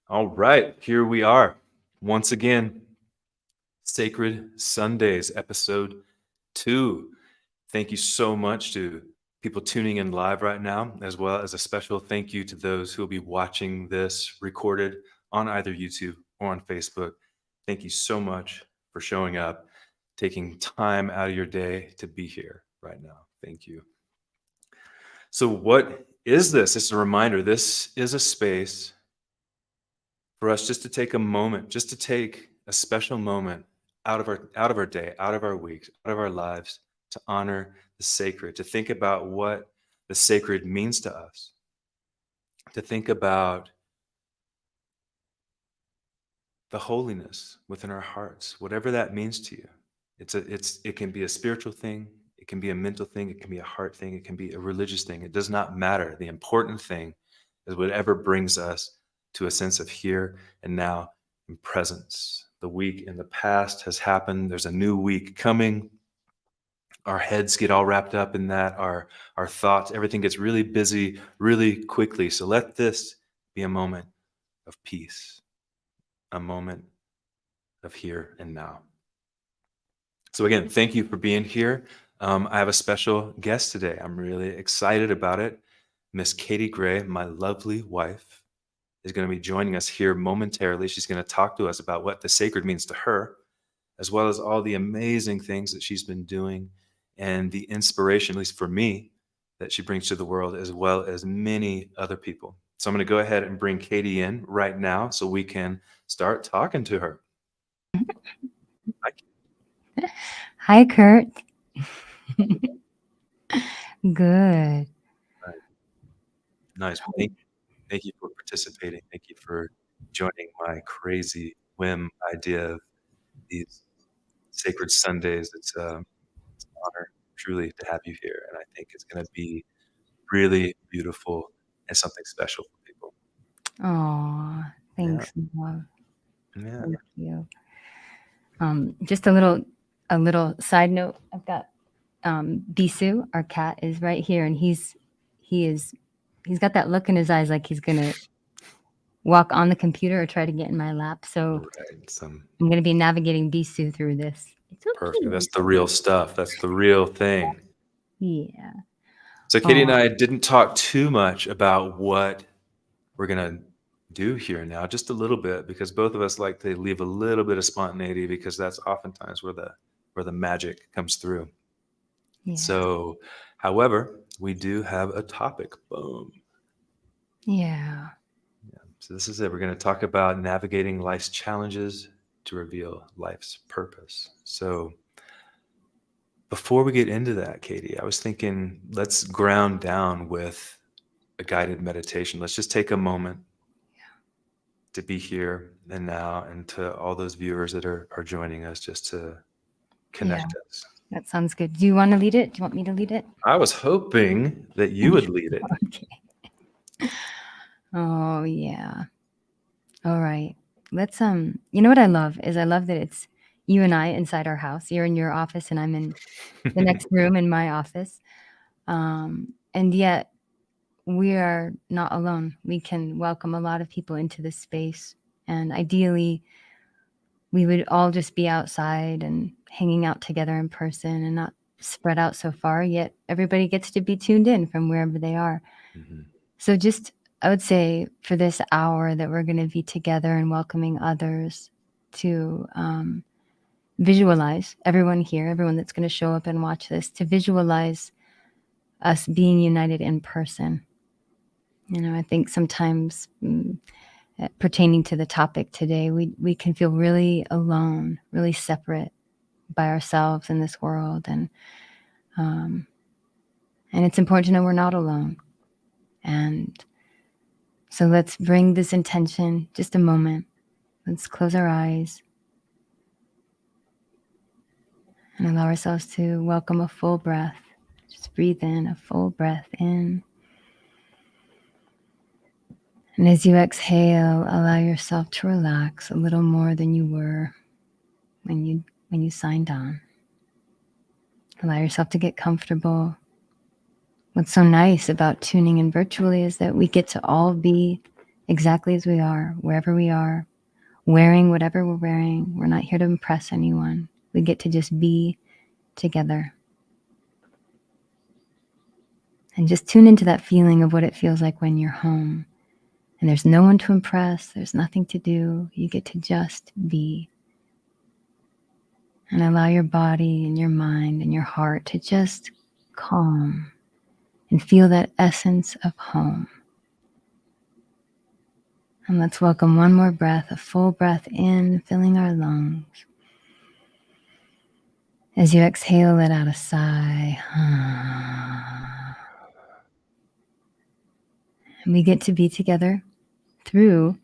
All right, here we are once again. Sacred Sundays, episode 2. Thank you so much to people tuning in live right now, as well as a special thank you to those who will be watching this recorded on either YouTube or on Facebook. Thank you so much for showing up, taking time out of your day to be here right now. Thank you. So, what is this? It's a reminder. This is a space for us just to take a moment, just to take a special moment out of our day, out of our weeks, out of our lives to honor the sacred, to think about what the sacred means to us, to think about the holiness within our hearts, whatever that means to you. It can be a spiritual thing, it can be a mental thing, it can be a heart thing, it can be a religious thing. It does not matter. The important thing is whatever brings us to a sense of here and now and presence. The week in the past has happened. There's a new week coming. Our heads get all wrapped up in that. Our thoughts, everything gets really busy really quickly. So let this be a moment of peace, a moment of here and now. So again, thank you for being here. I have a special guest today. I'm really excited about it. Miss Katie Gray, my lovely wife, is going to be joining us here momentarily. She's going to talk to us about what the sacred means to her, as well as all the amazing things that she's been doing and the inspiration, at least for me, that she brings to the world, as well as many other people. So I'm going to go ahead and bring Katie in right now so we can start talking to her. Hi, Kurt. Good. Nice. Thank you for participating. Thank you for joining my crazy whim idea of these sacred Sundays. It's an honor truly to have you here. And I think it's going to be really beautiful and something special for people. Oh, Yeah. thanks, love. Yeah. Thank you. Just a little side note. I've got Bisu, our cat, is right here, and he's got that look in his eyes like he's gonna walk on the computer or try to get in my lap. So Right. Some I'm gonna be navigating Bisu through this. It's perfect. okay. That's the real stuff. That's the real thing. Yeah. So Katie and Oh, I didn't talk too much about what we're going to do here now, just a little bit, because both of us like to leave a little bit of spontaneity, because that's oftentimes where the magic comes through. yeah. So, however, we do have a topic. Boom. Yeah. So this is it. We're going to talk about navigating life's challenges to reveal life's purpose. So, before we get into that, Katie, I was thinking let's ground down with a guided meditation. Let's just take a moment to be here and now, and to all those viewers that are joining us, just to Yeah. connect us. That sounds good. Do you want to lead it? Do you want me to lead it? I was hoping that you would lead it. Okay. Oh, yeah. All right. Let's you know what I love is I love that it's you and I inside our house. You're in your office and I'm in the next room in my office. And yet we are not alone. We can welcome a lot of people into this space, and ideally we would all just be outside and hanging out together in person and not spread out so far, yet everybody gets to be tuned in from wherever they are. Mhm. So just I would say for this hour that we're going to be together and welcoming others to visualize everyone here, everyone that's going to show up and watch this, to visualize us being united in person. You know, I think sometimes pertaining to the topic today, we can feel really alone, really separate by ourselves in this world, and it's important to know we're not alone. And so let's bring this intention just a moment. Let's close our eyes and allow ourselves to welcome a full breath. Just breathe in a full breath in. And as you exhale, allow yourself to relax a little more than you were when you signed on. Allow yourself to get comfortable. What's so nice about tuning in virtually is that we get to all be exactly as we are, wherever we are, wearing whatever we're wearing. We're not here to impress anyone. We get to just be together. And just tune into that feeling of what it feels like when you're home. And there's no one to impress, there's nothing to do. You get to just be. And allow your body and your mind and your heart to just calm and feel that essence of home. And let's welcome one more breath, a full breath in, filling our lungs. As you exhale, let out a sigh. And we get to be together through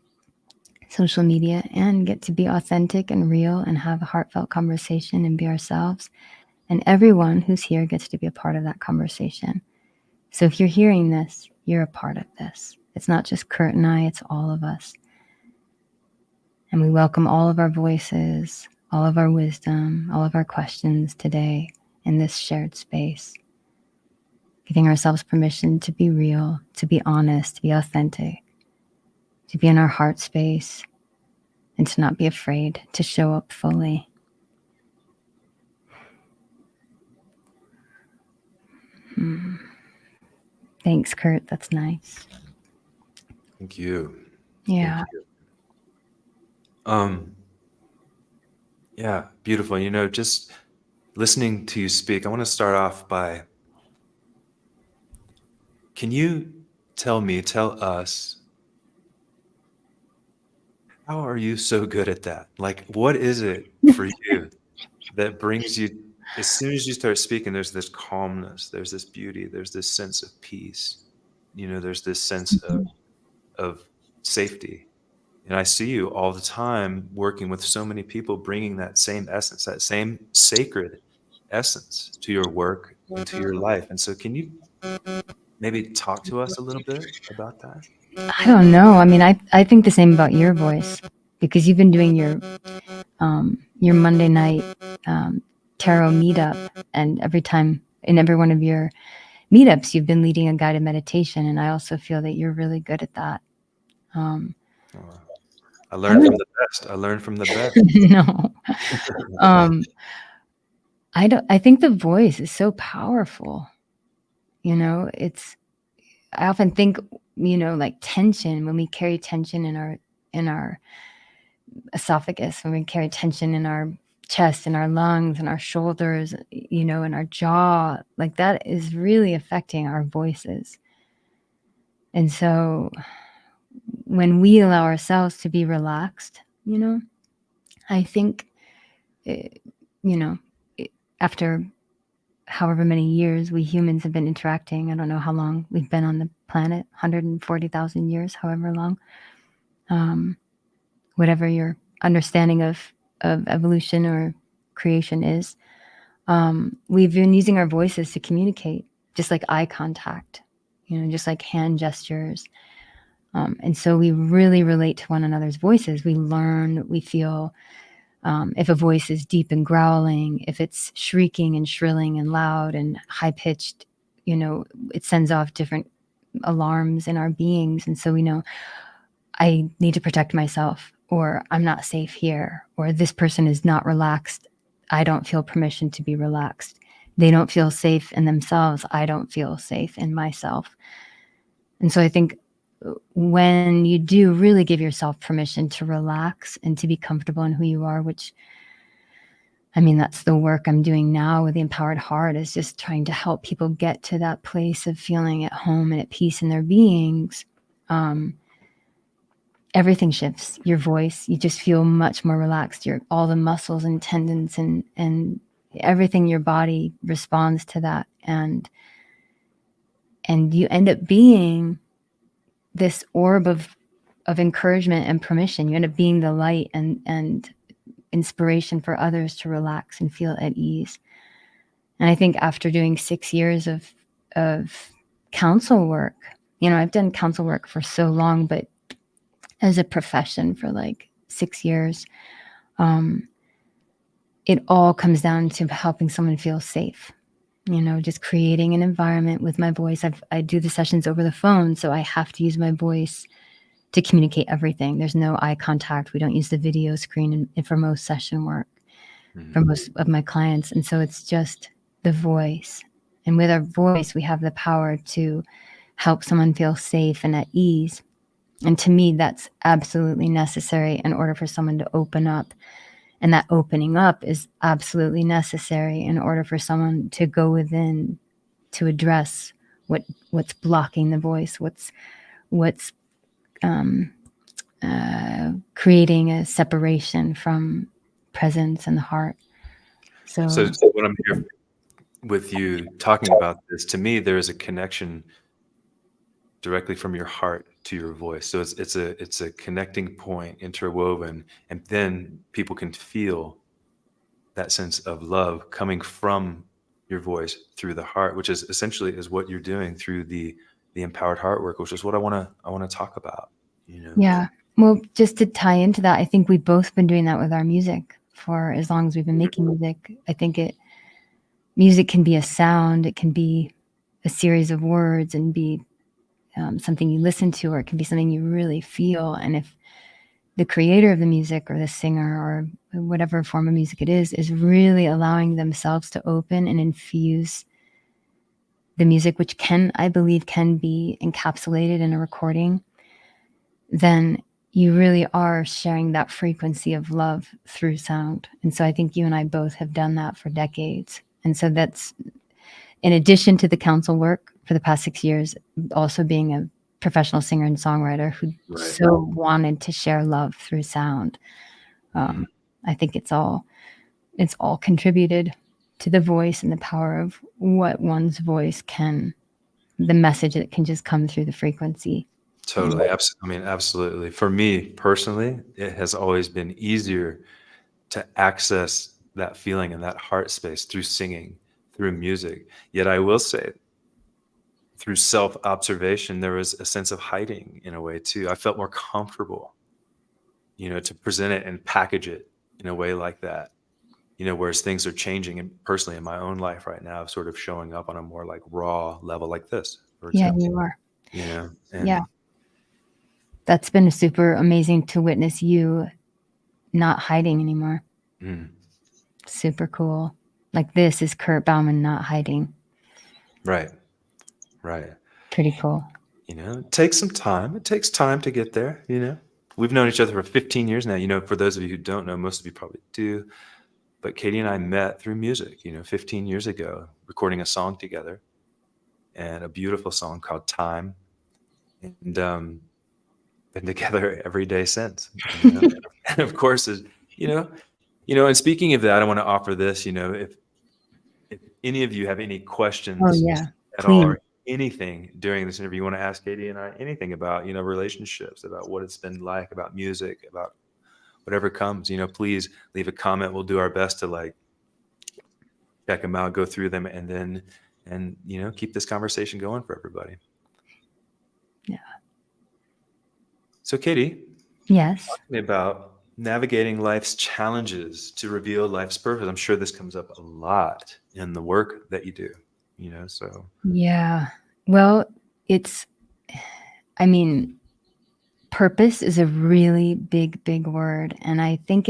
social media and get to be authentic and real and have a heartfelt conversation and be ourselves. And everyone who's here gets to be a part of that conversation. So if you're hearing this, you're a part of this. It's not just Kurt and I, it's all of us. And we welcome all of our voices, all of our wisdom, all of our questions today in this shared space. Giving ourselves permission to be real, to be honest, to be authentic, to be in our heart space, and to not be afraid to show up fully. Thanks, Kurt. That's nice. Thank you. Yeah. Thank you. Yeah, beautiful. Just listening to you speak, I want to start off by, can you tell us, how are you so good at that? Like, what is it for you that brings you, as soon as you start speaking, there's this calmness, there's this beauty, there's this sense of peace, there's this sense of safety. And I see you all the time working with so many people, bringing that same essence, that same sacred essence to your work and to your life. And so can you maybe talk to us a little bit about that? I don't know. I mean, I think the same about your voice because you've been doing your Monday night tarot meetup, and in every one of your meetups, you've been leading a guided meditation, and I also feel that you're really good at that. I learned from the best. I learned from the best. No. I think the voice is so powerful. I often think, like tension, when we carry tension in our esophagus, when we carry tension in our chest, in our lungs, in our shoulders, in our jaw, like that is really affecting our voices. And so when we allow ourselves to be relaxed, I think, after however many years we humans have been interacting, I don't know how long we've been on the planet, 140,000 years, however long, whatever your understanding of evolution or creation is, we've been using our voices to communicate, just like eye contact, just like hand gestures. And so we really relate to one another's voices. We learn, we feel, if a voice is deep and growling, if it's shrieking and shrilling and loud and high-pitched, it sends off different alarms in our beings. And so we know, I need to protect myself, or I'm not safe here, or this person is not relaxed. I don't feel permission to be relaxed. They don't feel safe in themselves. I don't feel safe in myself. And so I think when you do really give yourself permission to relax and to be comfortable in who you are, which, I mean, that's the work I'm doing now with the Empowered Heart, is just trying to help people get to that place of feeling at home and at peace in their beings. Everything shifts. Your voice, you just feel much more relaxed. All the muscles and tendons and everything in your body responds to that. And you end up being this orb of encouragement and permission. You end up being the light and inspiration for others to relax and feel at ease. And I think after doing 6 years of counsel work, I've done counsel work for so long, but as a profession for like 6 years, it all comes down to helping someone feel safe. Just creating an environment with my voice. I do the sessions over the phone, so I have to use my voice to communicate everything. There's no eye contact. We don't use the video screen for most session work for most of my clients. And so it's just the voice. And with our voice, we have the power to help someone feel safe and at ease. And to me, that's absolutely necessary in order for someone to open up. And that opening up is absolutely necessary in order for someone to go within to address what's blocking the voice, what's creating a separation from presence and the heart. So when I'm here with you talking about this, to me, there is a connection directly from your heart to your voice. So it's a connecting point, interwoven, and then people can feel that sense of love coming from your voice through the heart, which is essentially is what you're doing through the empowered heart work, which is what I want to talk about. Yeah. Well, just to tie into that, I think we've both been doing that with our music for as long as we've been making music. I think music can be a sound, it can be a series of words and be something you listen to, or it can be something you really feel. And if the creator of the music or the singer or whatever form of music it is really allowing themselves to open and infuse the music, which I believe can be encapsulated in a recording, then you really are sharing that frequency of love through sound. And so I think you and I both have done that for decades. And so that's, in addition to the council work for the past 6 years, also being a professional singer and songwriter who so wanted to share love through sound. I think it's all contributed to the voice and the power of what one's voice the message that can just come through the frequency. Totally. Absolutely. For me personally, it has always been easier to access that feeling and that heart space through singing, through music. Yet I will say, through self-observation, there was a sense of hiding in a way too. I felt more comfortable, to present it and package it in a way like that. Whereas things are changing, and personally in my own life right now, sort of showing up on a more like raw level like this, for example. Yeah, you are. And yeah. That's been super amazing to witness you not hiding anymore. Super cool. Like, this is Kurt Bauman not hiding. Right. Pretty cool. It takes some time. It takes time to get there, We've known each other for 15 years now. For those of you who don't know, most of you probably do. But Katie and I met through music, 15 years ago, recording a song together, and a beautiful song called Time. And been together every day since. And of course, and speaking of that, I want to offer this, if any of you have any questions at all, or anything during this interview you want to ask Katie and I, anything about, relationships, about what it's been like, about music, about whatever comes, please leave a comment. We'll do our best to check them out, go through them, and keep this conversation going for everybody. Yeah. So Katie. Yes. Talk to me about navigating life's challenges to reveal life's purpose. I'm sure this comes up a lot in the work that you do, so. Yeah. Well, purpose is a really big word. And I think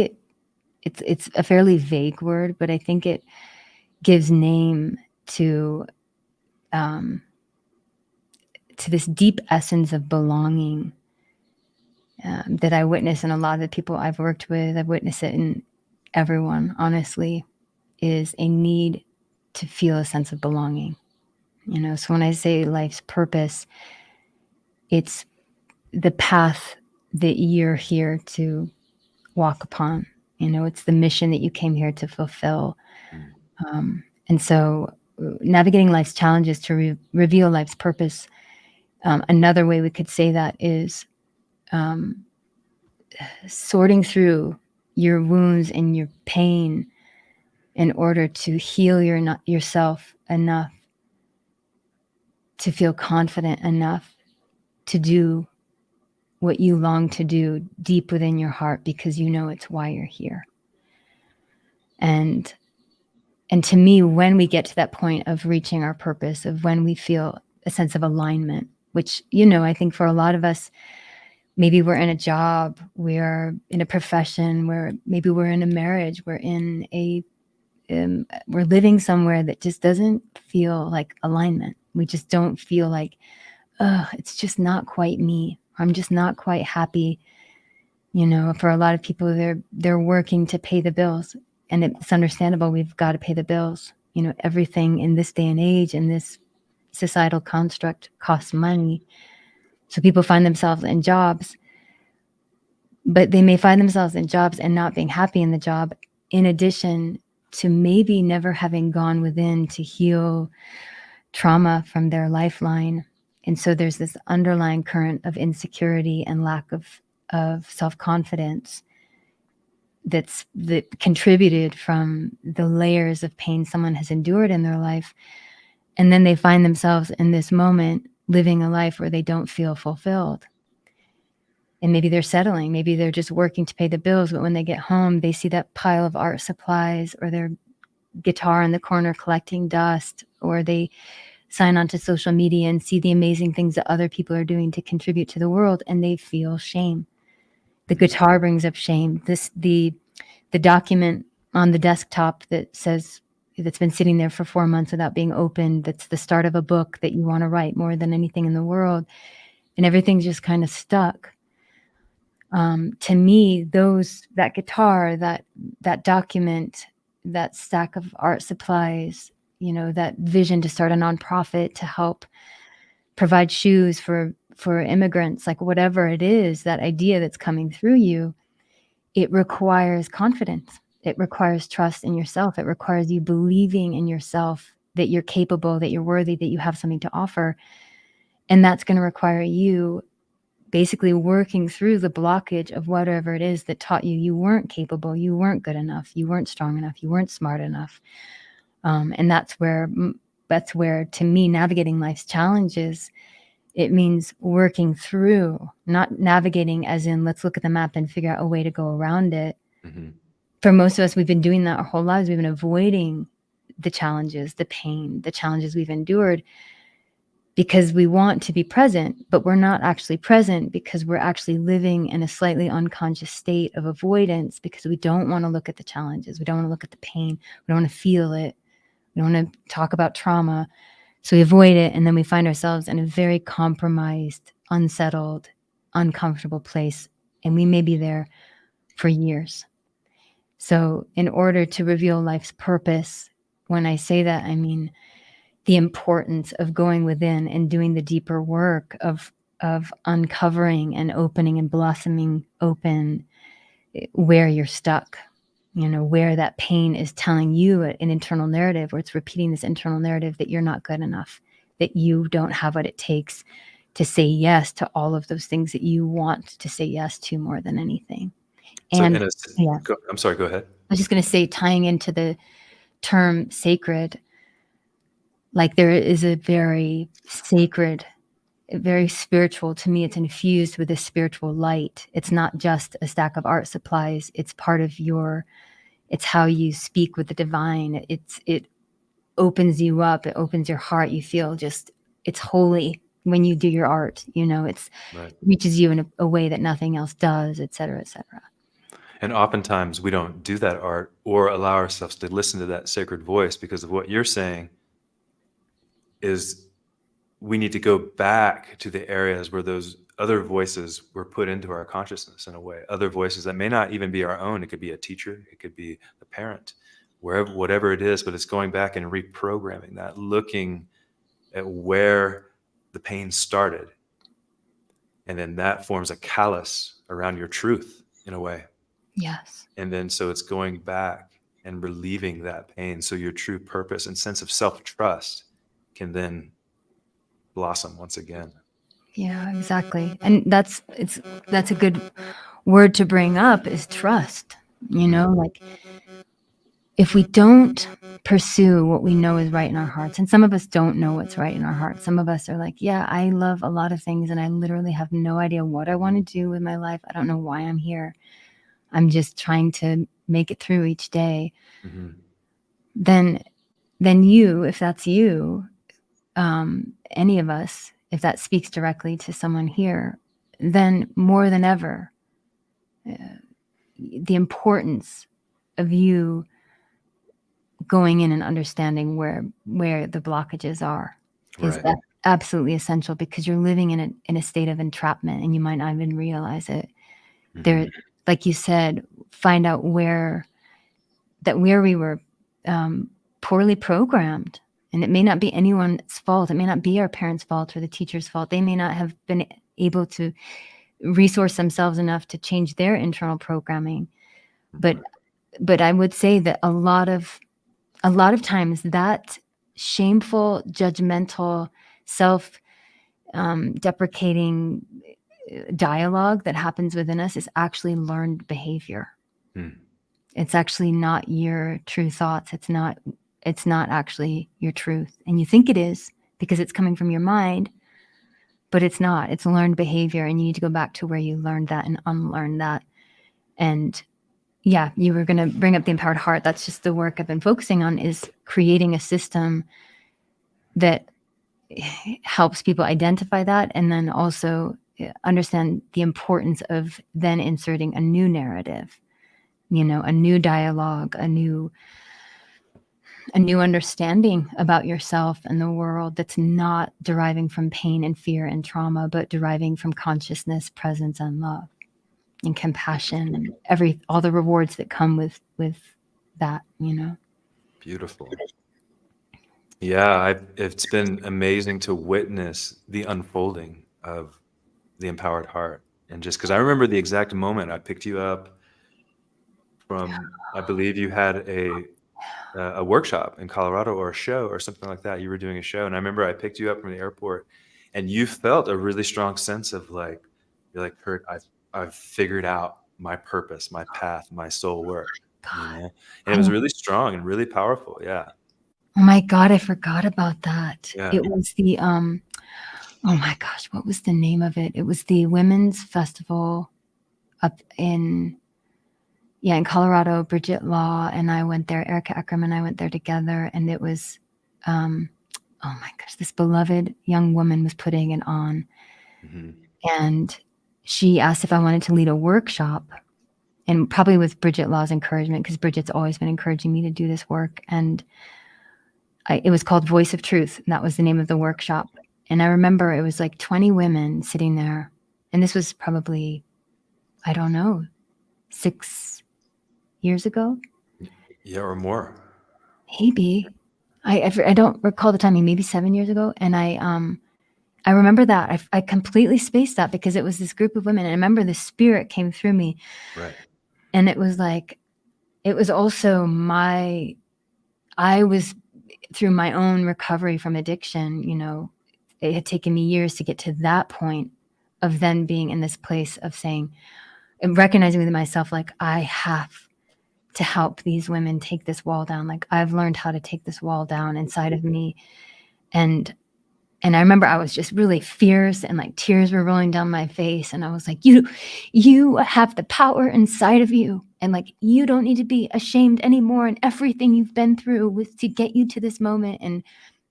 it's a fairly vague word, but I think it gives name to this deep essence of belonging that I witness in a lot of the people I've worked with. I've witnessed it in everyone, honestly, is a need to feel a sense of belonging. So when I say life's purpose, it's the path that you're here to walk upon. It's the mission that you came here to fulfill. And so navigating life's challenges to reveal life's purpose, another way we could say that is sorting through your wounds and your pain in order to heal yourself enough to feel confident enough to do what you long to do deep within your heart, because it's why you're here. And to me, when we get to that point of reaching our purpose, of when we feel a sense of alignment, which, I think for a lot of us, Maybe we're in a job, we're in a profession, maybe we're in a marriage, we're living somewhere that just doesn't feel like alignment. We just don't feel like, it's just not quite me. I'm just not quite happy. For a lot of people, they're working to pay the bills, and it's understandable. We've got to pay the bills. Everything in this day and age, in this societal construct, costs money. So people find themselves in jobs, but they may find themselves in jobs and not being happy in the job, in addition to maybe never having gone within to heal trauma from their lifeline. And so there's this underlying current of insecurity and lack of self-confidence that contributed from the layers of pain someone has endured in their life. And then they find themselves in this moment living a life where they don't feel fulfilled. And maybe they're settling, maybe they're just working to pay the bills, but when they get home, they see that pile of art supplies or their guitar in the corner collecting dust, or they sign onto social media and see the amazing things that other people are doing to contribute to the world, and they feel shame. The guitar brings up shame. The document on the desktop that's been sitting there for 4 months without being opened, that's the start of a book that you want to write more than anything in the world, and everything's just kind of stuck. To me, that guitar, that document, that stack of art supplies, that vision to start a nonprofit to help provide shoes for immigrants, like whatever it is, that idea that's coming through you, it requires confidence. It requires trust in yourself. It requires you believing in yourself, that you're capable, that you're worthy, that you have something to offer. And that's going to require you basically working through the blockage of whatever it is that taught you weren't capable, you weren't good enough, you weren't strong enough, you weren't smart enough. And that's where, to me, navigating life's challenges, it means working through, not navigating as in let's look at the map and figure out a way to go around it. For most of us, we've been doing that our whole lives. We've been avoiding the challenges, the pain, the challenges we've endured, because we want to be present, but we're not actually present because we're actually living in a slightly unconscious state of avoidance, because we don't want to look at the challenges. We don't want to look at the pain. We don't want to feel it. We don't want to talk about trauma. So we avoid it, and then we find ourselves in a very compromised, unsettled, uncomfortable place, and we may be there for years. So in order to reveal life's purpose, when I say that, I mean the importance of going within and doing the deeper work of uncovering and opening and blossoming open where you're stuck, where that pain is telling you an internal narrative, where it's repeating this internal narrative that you're not good enough, that you don't have what it takes to say yes to all of those things that you want to say yes to more than anything. And yeah, I'm sorry, go ahead. I was just going to say, tying into the term sacred, like there is a very sacred, very spiritual, to me, it's infused with this spiritual light. It's not just a stack of art supplies. It's part of it's how you speak with the divine. It opens you up. It opens your heart. You feel it's holy when you do your art, it reaches you in a way that nothing else does, et cetera, et cetera. And oftentimes we don't do that art or allow ourselves to listen to that sacred voice because of what you're saying is we need to go back to the areas where those other voices were put into our consciousness in a way, other voices that may not even be our own. It could be a teacher, it could be a parent, whatever it is, but it's going back and reprogramming that, looking at where the pain started. And then that forms a callus around your truth in a way. Yes. And then so it's going back and relieving that pain. So your true purpose and sense of self-trust can then blossom once again. Yeah, exactly. And that's a good word to bring up, is trust. Like if we don't pursue what we know is right in our hearts, and some of us don't know what's right in our hearts. Some of us are like, yeah, I love a lot of things and I literally have no idea what I want to do with my life. I don't know why I'm here. I'm just trying to make it through each day. Then you, if that's you, any of us, if that speaks directly to someone here, then more than ever, the importance of you going in and understanding where the blockages are is Right. absolutely essential, because you're living in a state of entrapment and you might not even realize it. Mhm. Like you said, find out where we were poorly programmed. And it may not be anyone's fault. It may not be our parents' fault or the teacher's fault. They may not have been able to resource themselves enough to change their internal programming. But I would say that a lot of times that shameful, judgmental, self deprecating dialogue that happens within us is actually learned behavior. Mm. It's actually not your true thoughts. It's not actually your truth. And you think it is because it's coming from your mind, but it's not. It's learned behavior, and you need to go back to where you learned that and unlearn that. And yeah, you were going to bring up the empowered heart. That's just the work I've been focusing on, is creating a system that helps people identify that, and then also understand the importance of then inserting a new narrative, a new dialogue, a new understanding about yourself and the world, that's not deriving from pain and fear and trauma, but deriving from consciousness, presence, and love, and compassion, and all the rewards that come with that. Beautiful. Yeah, it's been amazing to witness the unfolding of the empowered heart. And just because I remember the exact moment I picked you up from, I believe you had a workshop in Colorado or a show or something like that. You were doing a show, and I remember I picked you up from the airport, and you felt a really strong sense of like, you're like, Kurt, I've figured out my purpose, my path, my soul work, and it was really strong and really powerful. Yeah. Oh my God, I forgot about that. Yeah. It was the oh my gosh, what was the name of it? It was the women's festival up in Colorado. Bridget Law and I went there. Erica Eckram and I went there together, and it was oh my gosh, this beloved young woman was putting it on. Mm-hmm. And she asked if I wanted to lead a workshop, and probably with Bridget Law's encouragement, because Bridget's always been encouraging me to do this work. And it was called Voice of Truth, and that was the name of the workshop. And I remember it was like 20 women sitting there, and this was probably, I don't know, 6 years ago. Yeah, or more. Maybe. I don't recall the timing. Maybe 7 years ago. And I remember that I completely spaced that, because it was this group of women, and I remember the spirit came through me. Right. And it was like, it was also I was through my own recovery from addiction. It had taken me years to get to that point of then being in this place of saying and recognizing with myself, like, I have to help these women take this wall down. Like, I've learned how to take this wall down inside of me. And I remember I was just really fierce, and like tears were rolling down my face. And I was like, you have the power inside of you. And like, you don't need to be ashamed anymore. And everything you've been through was to get you to this moment. And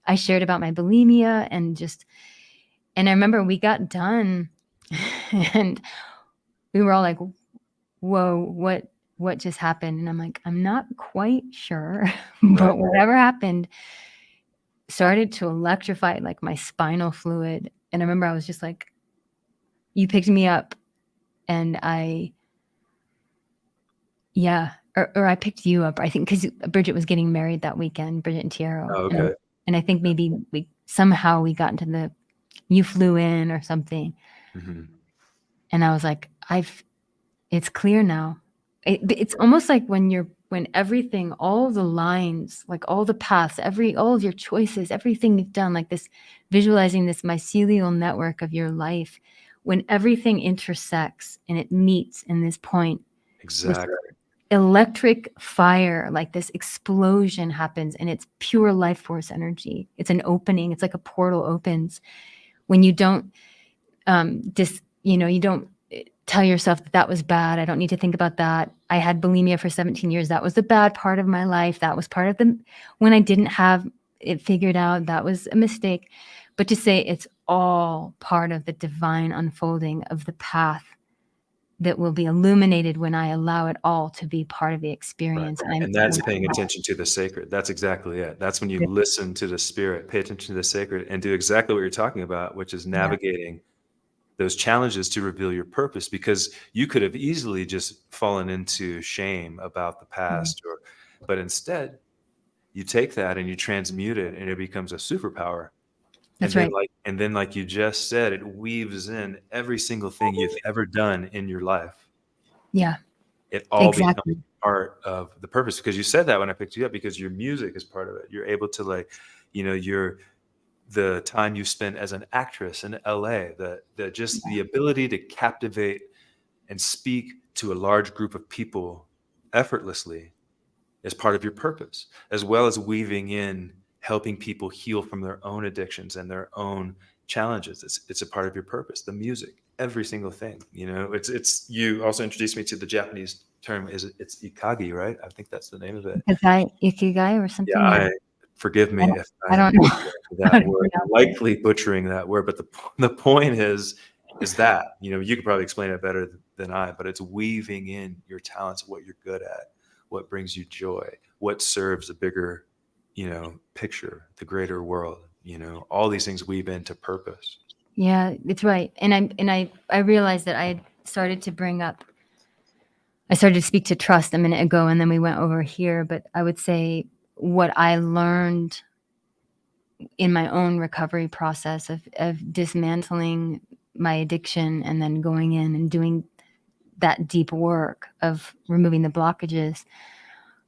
I shared about my bulimia and I remember we got done and we were all like, whoa, what just happened? And I'm like, I'm not quite sure, but whatever happened started to electrify like my spinal fluid. And I remember I was just like, you picked me up, and I picked you up, I think, because Bridget was getting married that weekend, Bridget and Tiero. Oh, okay. And I think maybe we got into you flew in or something. Mm-hmm. And I was like, it's clear now. It's almost like when everything, all the lines, like all the paths, all of your choices, everything you've done, like this, visualizing this mycelial network of your life, when everything intersects and it meets in this point. Exactly. Electric fire, like this explosion happens, and it's pure life force energy. It's an opening. It's like a portal opens when you don't you don't tell yourself that was bad. I don't need to think about that. I had bulimia for 17 years. That was the bad part of my life. That was part of when I didn't have it figured out. That was a mistake. But to say it's all part of the divine unfolding of the path that will be illuminated when I allow it all to be part of the Right. experience. And that's paying attention to the sacred. That's exactly it. That's when you listen to the spirit, pay attention to the sacred, and do exactly what you're talking about, which is Yeah. navigating those challenges to reveal your purpose, because you could have easily just fallen into shame about the Mhm. past, but instead you take that and you transmute it and it becomes a superpower. That's right. And then like you just said, it weaves in every single thing you've ever done in your life. Yeah, It all becomes exactly. part of the purpose, because you said that when I picked you up, because your music is part of it. You're able to, like, you're the time you spent as an actress in LA, the just the ability to captivate and speak to a large group of people effortlessly is part of your purpose, as well as weaving in helping people heal from their own addictions and their own challenges. It's a part of your purpose. The music, every single thing. It's you also introduced me to the Japanese term. It's ikagi, right? I think that's the name of it. Ikigai or Yeah, something. Yeah. forgive I me don't, if I I am don't know butchering how that to word, pronounce it. likely butchering that word, but the point is that, you could probably explain it better than I, but it's weaving in your talents, what you're good at, what brings you joy, what serves a bigger, picture, the greater world, all these things weave into purpose. Yeah, it's right. And I realized that I started to bring up I started to speak to trust a minute ago, and then we went over here, but I would say what I learned in my own recovery process of dismantling my addiction and then going in and doing that deep work of removing the blockages,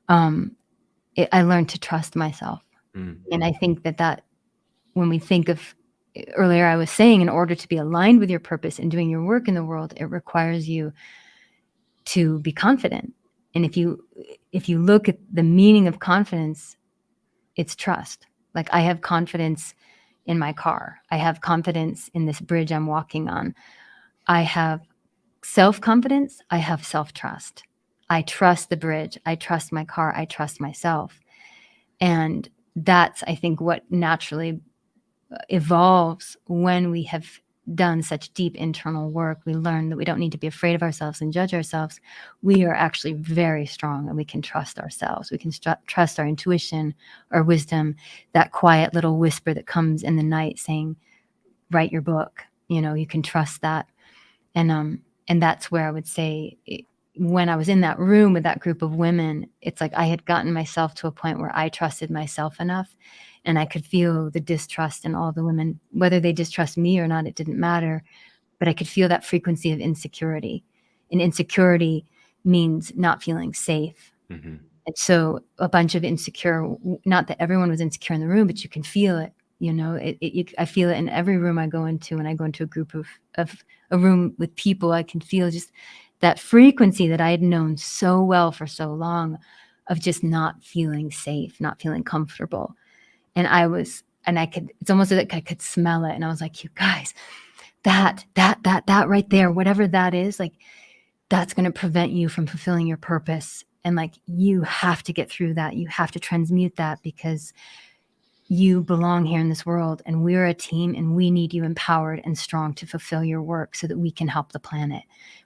I learned to trust myself. Mm. And I think that when we think of earlier, I was saying, in order to be aligned with your purpose and doing your work in the world, it requires you to be confident. And if you look at the meaning of confidence, it's trust. Like, I have confidence in my car. I have confidence in this bridge I'm walking on. I have self-confidence. I have self-trust. I trust the bridge. I trust my car. I trust myself. And that's, I think, what naturally evolves when we have done such deep internal work. We learn that we don't need to be afraid of ourselves and judge ourselves. We are actually very strong, and we can trust ourselves. We can trust our intuition, our wisdom, that quiet little whisper that comes in the night saying, write your book. You can trust that. And that's where I would say, when I was in that room with that group of women, it's like I had gotten myself to a point where I trusted myself enough, and I could feel the distrust in all the women. Whether they distrust me or not, it didn't matter, but I could feel that frequency of insecurity. And insecurity means not feeling safe. Hmm. And so a bunch of insecure, not that everyone was insecure in the room, but you can feel it. I feel it in every room I go into. When I go into a group of a room with people, I can feel just that frequency that I had known so well for so long, of just not feeling safe, not feeling comfortable. And it's almost like I could smell it. And I was like, you guys, that right there, whatever that is, like, that's going to prevent you from fulfilling your purpose. And like, you have to get through that. You have to transmute that, because you belong here in this world, and we're a team, and we need you empowered and strong to fulfill your work so that we can help the planet.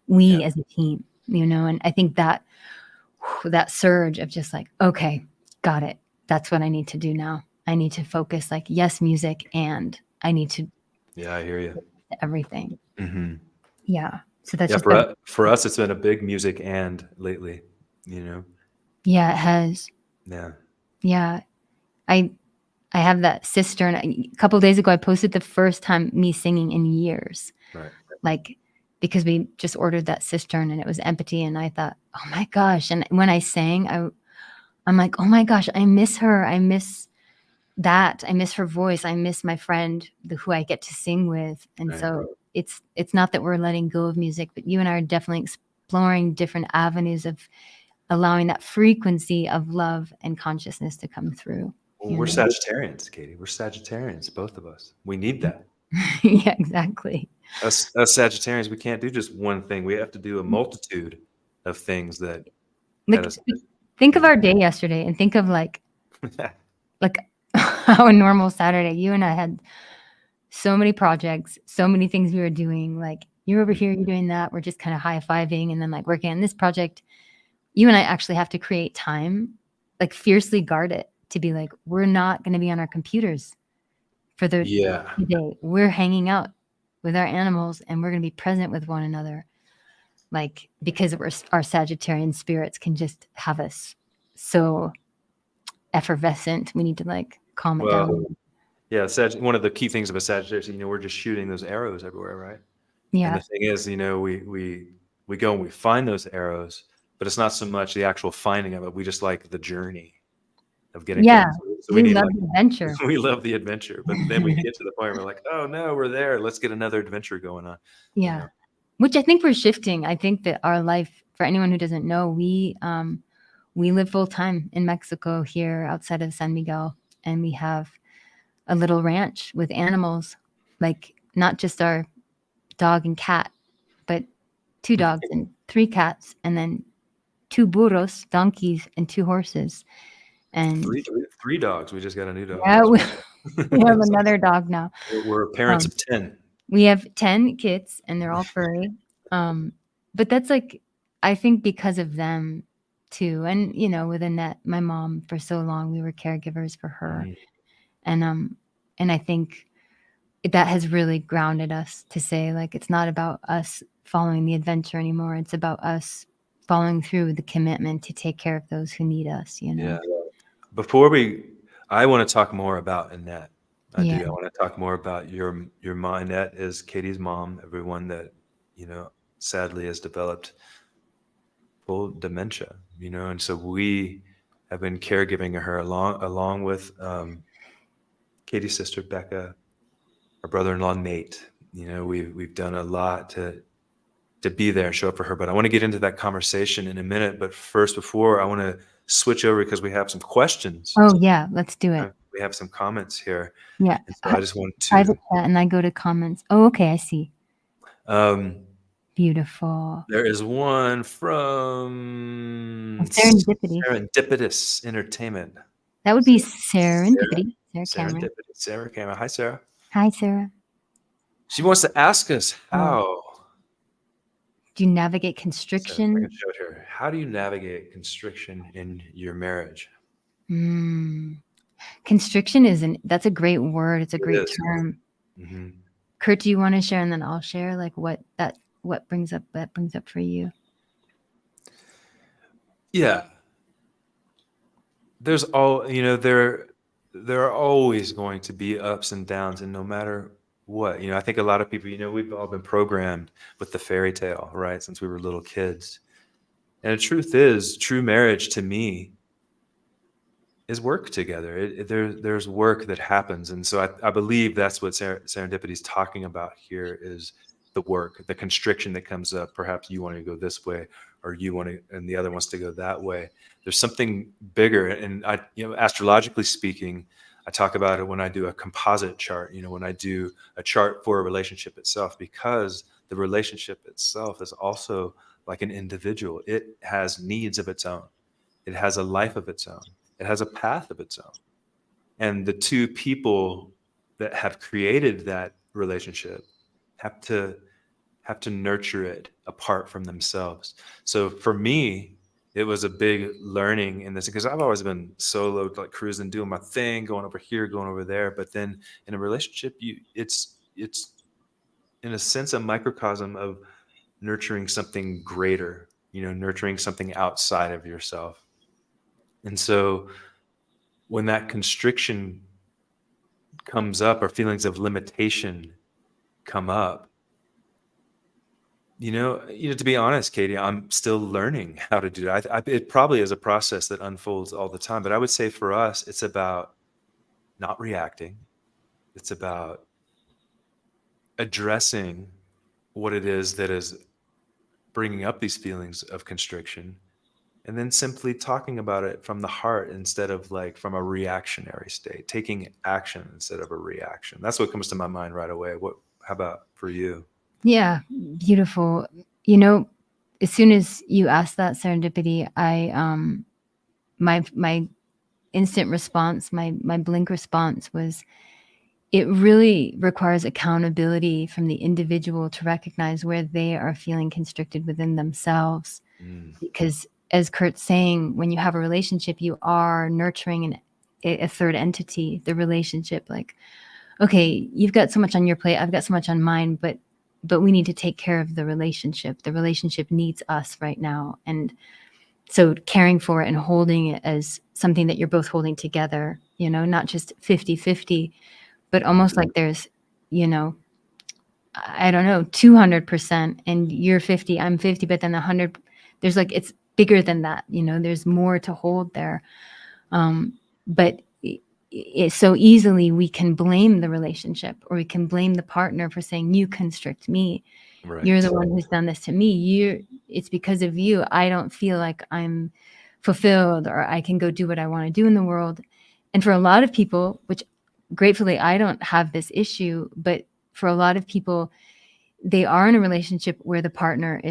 Yeah. We as a team, and I think that surge of just like, okay, got it. That's what I need to do now. I need to focus, like, yes, music, and I need to Yeah, I hear you. everything. Hmm. Yeah. So that's Yeah, just been, for us, it's been a big music and lately, you know. yeah, it has. Yeah. Yeah. I I have that cistern. A couple days ago, I posted the first time me singing in years, Right. like, because we just ordered that cistern and it was empty, and I thought, oh my gosh. And when I sang, I'm like, oh my gosh, I miss her. I miss that. I miss her voice. I miss my friend who I get to sing with. And Right. so it's not that we're letting go of music, but you and I are definitely exploring different avenues of allowing that frequency of love and consciousness to come through. Well, You we're know? Sagittarians, Katie. We're Sagittarians, both of us. We need that. Yeah, exactly. Us Sagittarians, we can't do just one thing. We have to do a multitude of things that Like, is, think of you our day yesterday, and think of like how a normal Saturday, you and I had so many projects, so many things we were doing. Like, you're over here, you're doing that. We're just kind of high-fiving and then like working on this project. You and I actually have to create time, like fiercely guard it to be like, we're not going to be on our computers for the Yeah. day. We're hanging out with our animals and we're going to be present with one another. Like, because our Sagittarian spirits can just have us so effervescent. We need to like calm it Well, down. yeah, one of the key things of a Sagittarius, we're just shooting those arrows everywhere, right? And Yeah. the thing is, we go and we find those arrows, but it's not so much the actual finding of it. We just like the journey of getting to Yeah. them. So we We need love like the adventure. we love the adventure, but then we get to the point where we're like, oh no, we're there. Let's get another adventure going on. Yeah. Which I think we're shifting. I think that our life, for anyone who doesn't know, we live full time in Mexico here outside of San Miguel, and we have a little ranch with animals, like not just our dog and cat, but 2 dogs and 3 cats, and then 2 burros, donkeys, and 2 horses. And Three dogs. We just got a new dog. yeah, we have So another dog now. we're parents of 10. We have 10 kids, and they're all furry. But that's like, I think because of them too. And, with Annette, my mom, for so long, we were caregivers for her. And I think that has really grounded us to say, like, it's not about us following the adventure anymore. It's about us following through with the commitment to take care of those who need us, Yeah. I want to talk more about Annette. I do. I want to talk more about your mom. Annette is Katie's mom. Everyone that, sadly has developed full dementia, and so we have been caregiving her along with Katie's sister Becca, our brother-in-law Nate. We've done a lot to be there and show up for her. But I want to get into that conversation in a minute. But first, before I want to switch over because we have some questions. Oh yeah, let's do it. We have some comments here. Yeah. And so I just want to private chat, and I go to comments. Oh, okay, I see. Beautiful. There is one from Serendipitous Entertainment. That would be Serendipity. Sarah Cameron. Hi, Sarah. Hi, Sarah. She wants to ask us how do you navigate constriction? So I can show it here. How do you navigate constriction in your marriage? Constriction that's a great word. It's a great term. Mm-hmm. Kurt, do you want to share, and then I'll share like what brings up for you? Yeah. There's there are always going to be ups and downs, and no matter what, I think a lot of people, we've all been programmed with the fairy tale, right? Since we were little kids. And the truth is, true marriage to me is work together. There's work that happens. And so I believe that's what Serendipity is talking about here, is the work, the constriction that comes up. Perhaps you want to go this way, or you want to, and the other wants to go that way. There's something bigger. And astrologically speaking, I talk about it when I do a composite chart, when I do a chart for a relationship itself, because the relationship itself is also like an individual. It has needs of its own. It has a life of its own. It has a path of its own. And the two people that have created that relationship have to nurture it apart from themselves. So for me, it was a big learning in this, because I've always been solo, like cruising, doing my thing, going over here, going over there. But then in a relationship, it's in a sense a microcosm of nurturing something greater, nurturing something outside of yourself. And so when that constriction comes up, or feelings of limitation come up, to be honest, Katie, I'm still learning how to do that. It probably is a process that unfolds all the time, but I would say for us, it's about not reacting. It's about addressing what it is that is bringing up these feelings of constriction, and then simply talking about it from the heart instead of like from a reactionary state, taking action instead of a reaction. That's what comes to my mind right away. How about for you? Yeah, beautiful. As soon as you asked that, Serendipity, my instant response, my blink response was, it really requires accountability from the individual to recognize where they are feeling constricted within themselves. Because as Kurt's saying, when you have a relationship, you are nurturing a third entity, the relationship. Like, okay, you've got so much on your plate, I've got so much on mine, but we need to take care of the relationship. The relationship needs us right now. And so caring for it and holding it as something that you're both holding together, not just 50-50, but almost like there's, I don't know, 200% and you're 50, I'm 50, but then 100, there's like, it's bigger than that, there's more to hold there. But so easily we can blame the relationship, or we can blame the partner for saying, you constrict me. Right. You're the one who's done this to me. It's because of you. I don't feel like I'm fulfilled, or I can go do what I want to do in the world. And for a lot of people, which gratefully I don't have this issue, but for a lot of people, they are in a relationship where the partner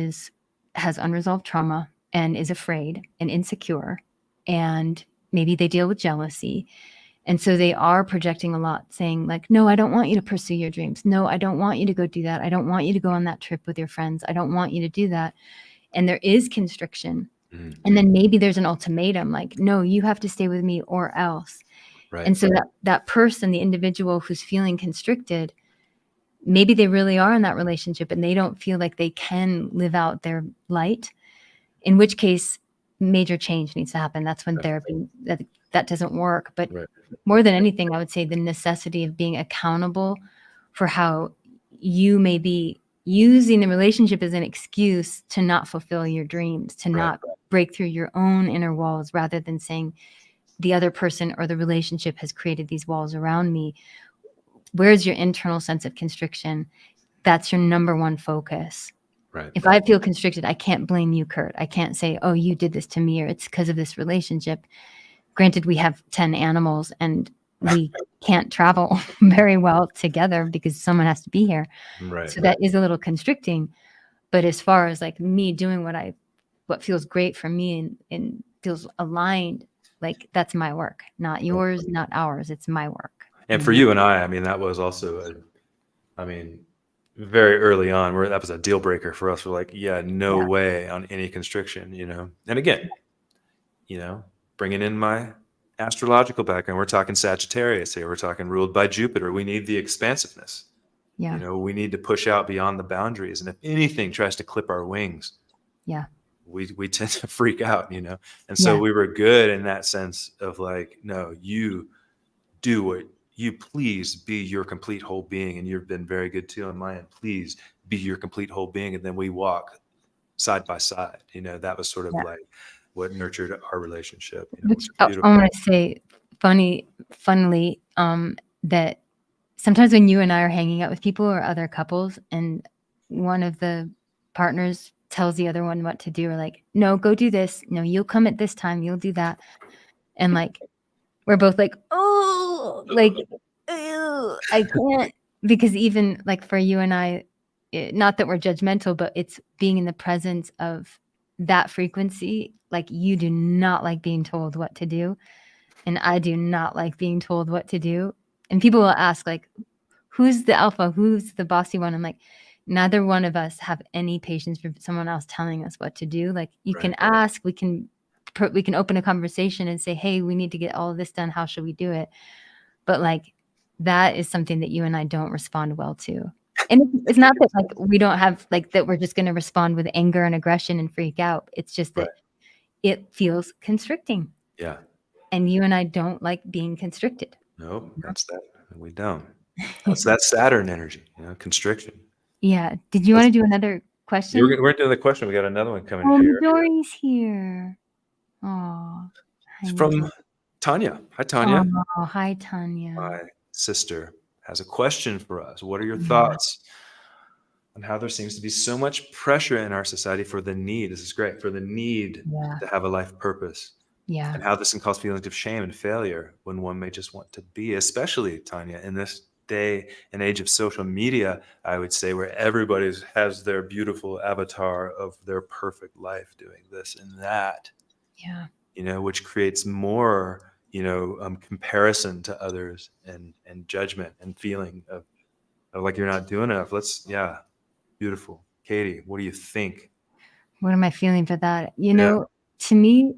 has unresolved trauma and is afraid and insecure, and maybe they deal with jealousy. And so they are projecting a lot, saying like, no, I don't want you to pursue your dreams. No, I don't want you to go do that. I don't want you to go on that trip with your friends. I don't want you to do that. And there is constriction. And then maybe there's an ultimatum, like, no, you have to stay with me or else. Right. And so that person, the individual who's feeling constricted, maybe they really are in that relationship and they don't feel like they can live out their light, in which case major change needs to happen. That's when therapy, that doesn't work. But more than anything, I would say the necessity of being accountable for how you may be using the relationship as an excuse to not fulfill your dreams, to not break through your own inner walls, rather than saying the other person or the relationship has created these walls around me. Where's your internal sense of constriction? That's your number one focus. Right. If I feel constricted, I can't blame you, Kurt. I can't say, oh, you did this to me, or it's because of this relationship. Granted, we have 10 animals and we can't travel very well together because someone has to be here. Right. So that is a little constricting. But as far as like me doing what feels great for me and feels aligned, like that's my work, not yours, not ours. It's my work. And for you and I mean, that was also very early on, where that was a deal breaker for us. We're like, yeah, no way on any constriction, And again, bringing in my astrological background, we're talking Sagittarius here. We're talking ruled by Jupiter. We need the expansiveness. Yeah. We need to push out beyond the boundaries. And if anything tries to clip our wings, we tend to freak out, And so we were good in that sense of like, no, you do what you please, be your complete whole being. And you've been very good too on my end. Please be your complete whole being. And then we walk side by side. That was sort of like what nurtured our relationship. Which I want to say funnily, that sometimes when you and I are hanging out with people or other couples and one of the partners tells the other one what to do, or like, no, go do this. No, you'll come at this time. You'll do that. And like, we're both like, oh, like, ew, I can't. Because even like for you and I, not that we're judgmental, but it's being in the presence of that frequency. Like, you do not like being told what to do. And I do not like being told what to do. And people will ask, like, who's the alpha? Who's the bossy one? I'm like, neither one of us have any patience for someone else telling us what to do. Like, you can ask, we can open a conversation and say, hey, we need to get all of this done. How should we do it? But like, that is something that you and I don't respond well to. And it's not that like we don't have like that we're just going to respond with anger and aggression and freak out. It's just that it feels constricting. Yeah. And you and I don't like being constricted. Nope, that's that. We don't. That's that Saturn energy, constriction. Yeah. Did you want to do another question? We're doing the question. We got another one coming here. Midori's here. Oh, it's from Tanya. Hi, Tanya. Oh, hi, Tanya. My sister has a question for us. What are your thoughts on how there seems to be so much pressure in our society for the need? This is great, for the need to have a life purpose. Yeah. And how this can cause feelings of shame and failure when one may just want to be, especially, Tanya, in this day and age of social media, I would say, where everybody has their beautiful avatar of their perfect life doing this and that. Yeah. Which creates more, comparison to others, and judgment and feeling of like you're not doing enough. Yeah, beautiful. Katie, what do you think? What am I feeling for that? Yeah. To me,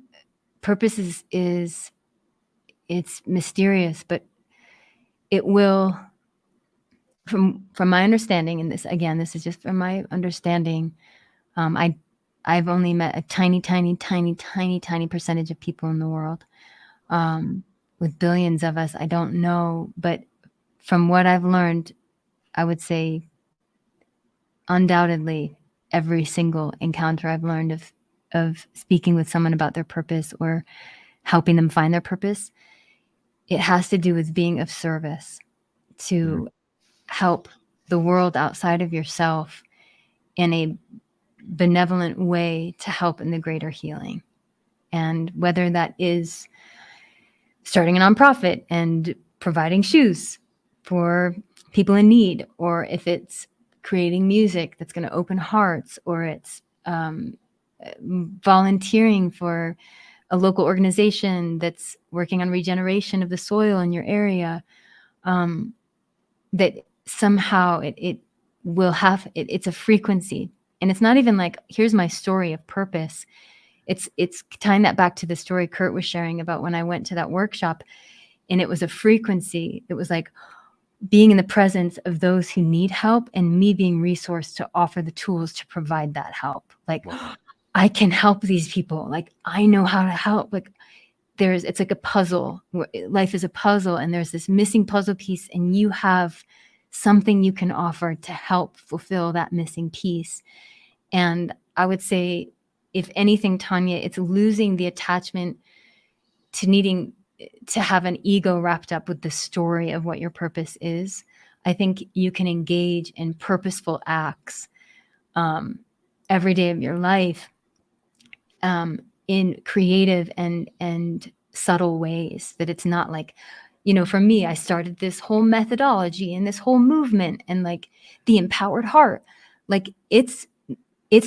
purpose is it's mysterious, but it will, from my understanding, and this is just from my understanding. I've only met a tiny percentage of people in the world. With billions of us, I don't know, but from what I've learned, I would say undoubtedly every single encounter I've learned of speaking with someone about their purpose or helping them find their purpose, it has to do with being of service to help the world outside of yourself in a benevolent way to help in the greater healing. And whether that is starting a nonprofit and providing shoes for people in need, or if it's creating music that's going to open hearts, or it's volunteering for a local organization that's working on regeneration of the soil in your area, that somehow it will have, it's a frequency. And it's not even like, here's my story of purpose. It's tying that back to the story Kurt was sharing about when I went to that workshop, and it was a frequency. It was like being in the presence of those who need help and me being resourced to offer the tools to provide that help. Like, wow. I can help these people. Like, I know how to help. Like, it's like a puzzle. Life is a puzzle, and there's this missing puzzle piece, and you have something you can offer to help fulfill that missing piece. And I would say, if anything, Tanya, it's losing the attachment to needing to have an ego wrapped up with the story of what your purpose is. I think you can engage in purposeful acts every day of your life in creative and subtle ways, that it's not like, for me, I started this whole methodology and this whole movement and like the empowered heart. Like, it's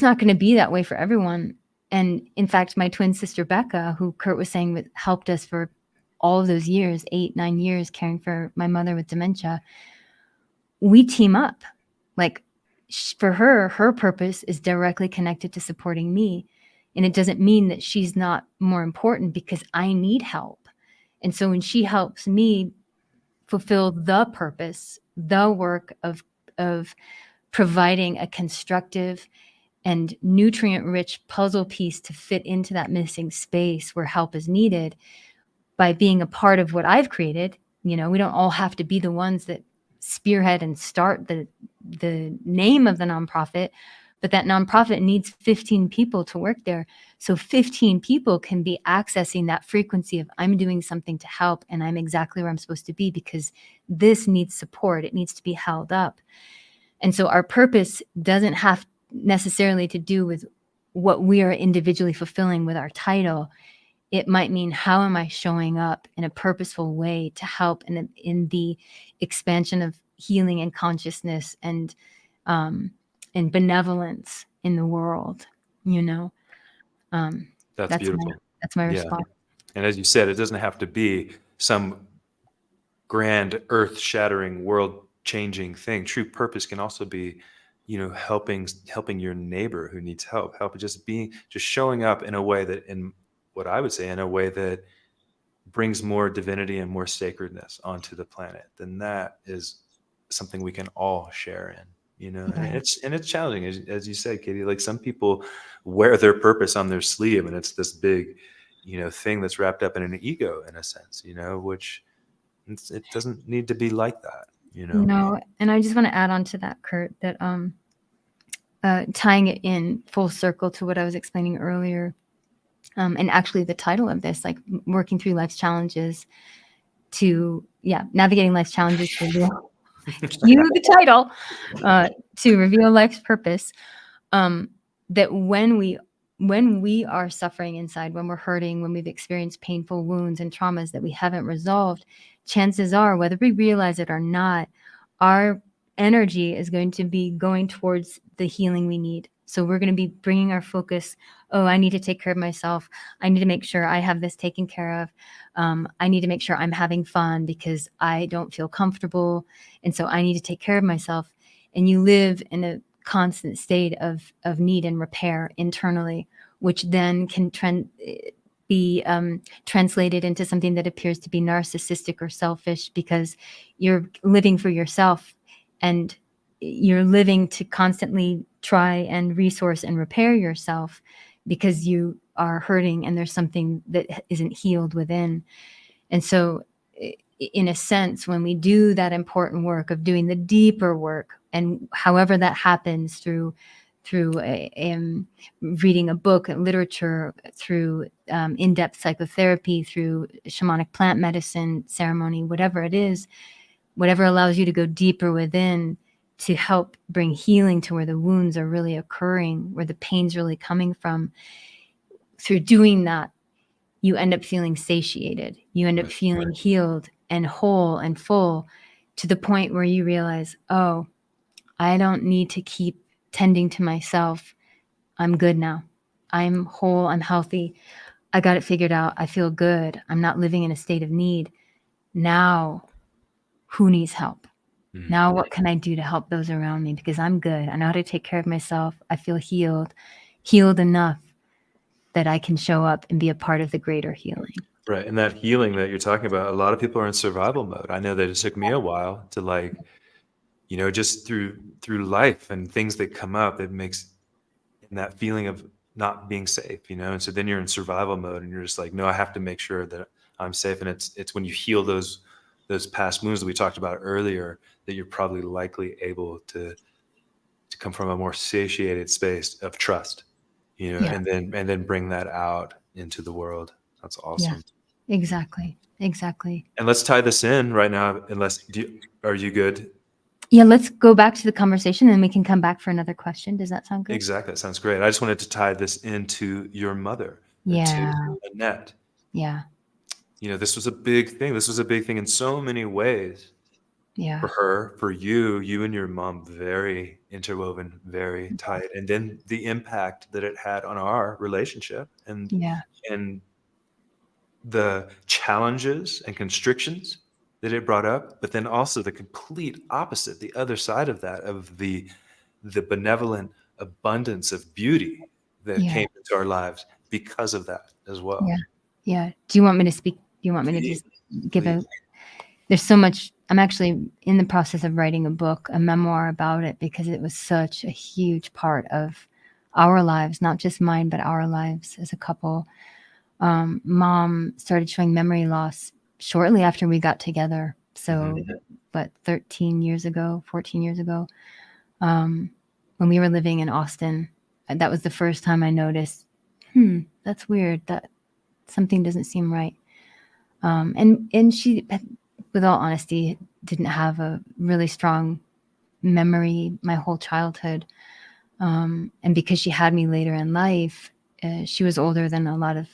not going to be that way for everyone. And in fact, my twin sister, Becca, who Kurt was saying helped us for all of those years, 8-9 years, caring for my mother with dementia, we team up. Like, for her purpose is directly connected to supporting me. And it doesn't mean that she's not more important, because I need help. And so when she helps me fulfill the purpose, the work of providing a constructive and nutrient-rich puzzle piece to fit into that missing space where help is needed, by being a part of what I've created, we don't all have to be the ones that spearhead and start the name of the nonprofit, but that nonprofit needs 15 people to work there. So 15 people can be accessing that frequency of, I'm doing something to help, and I'm exactly where I'm supposed to be, because this needs support. It needs to be held up. And so our purpose doesn't have necessarily to do with what we are individually fulfilling with our title. It might mean, how am I showing up in a purposeful way to help in the expansion of healing and consciousness and benevolence in the world, That's beautiful. That's my response. And as you said, it doesn't have to be some grand, earth-shattering, world-changing thing. True purpose can also be, helping your neighbor who needs help. Just showing up in a way that, in what I would say, in a way that brings more divinity and more sacredness onto the planet. Then that is something we can all share in. Right. And it's challenging, as you said, Katie. Like, some people wear their purpose on their sleeve, and it's this big, thing that's wrapped up in an ego, in a sense, which it doesn't need to be like that, No, and I just want to add on to that, Kurt, that tying it in full circle to what I was explaining earlier, and actually the title of this, like working through life's challenges navigating life's challenges to reveal, cue the title, to reveal life's purpose. That when we are suffering inside, when we're hurting, when we've experienced painful wounds and traumas that we haven't resolved, chances are, whether we realize it or not, our energy is going to be going towards the healing we need. So we're going to be bringing our focus, oh, I need to take care of myself. I need to make sure I have this taken care of. I need to make sure I'm having fun because I don't feel comfortable. And so I need to take care of myself. And you live in a constant state of need and repair internally, which then can be translated into something that appears to be narcissistic or selfish, because you're living for yourself and you're living to constantly try and resource and repair yourself because you are hurting and there's something that isn't healed within. And so in a sense, when we do that important work of doing the deeper work, and however that happens through reading a book, literature, through in-depth psychotherapy, through shamanic plant medicine ceremony, whatever it is, whatever allows you to go deeper within to help bring healing to where the wounds are really occurring, where the pain's really coming from, through doing that, you end up feeling satiated. You end up feeling healed and whole and full, to the point where you realize, oh, I don't need to keep tending to myself. I'm good now. I'm whole. I'm healthy. I got it figured out. I feel good. I'm not living in a state of need. Now, who needs help? Now, what can I do to help those around me? Because I'm good. I know how to take care of myself. I feel healed enough that I can show up and be a part of the greater healing. Right. And that healing that you're talking about, a lot of people are in survival mode. I know that it took me a while to, like, just through life and things that come up, it makes that feeling of not being safe, and so then you're in survival mode and you're just like, no, I have to make sure that I'm safe. And it's when you heal those past wounds that we talked about earlier, that you're probably likely able to come from a more satiated space of trust, Yeah. and then bring that out into the world. That's awesome. Yeah, exactly. And let's tie this in right now, are you good? Yeah, let's go back to the conversation and we can come back for another question. Does that sound good? Exactly. That sounds great. I just wanted to tie this into your mother, Yeah. to Annette. Yeah. This was a big thing. This was a big thing in so many ways. Yeah. For her, for you and your mom, very interwoven, very tight. And then the impact that it had on our relationship, and Yeah. the challenges and constrictions that it brought up, but then also the complete opposite, the other side of that, of the benevolent abundance of beauty that Yeah. came into our lives because of that as well. Yeah. Yeah. Do you want me to speak? Do you want me to just give Please. There's so much. I'm actually in the process of writing a book, a memoir about it, because it was such a huge part of our lives, not just mine, but our lives as a couple. Mom started showing memory loss shortly after we got together. So, but 13 years ago, 14 years ago, when we were living in Austin, that was the first time I noticed, that's weird, that something doesn't seem right. And she, with all honesty, didn't have a really strong memory my whole childhood. And because she had me later in life, she was older than a lot of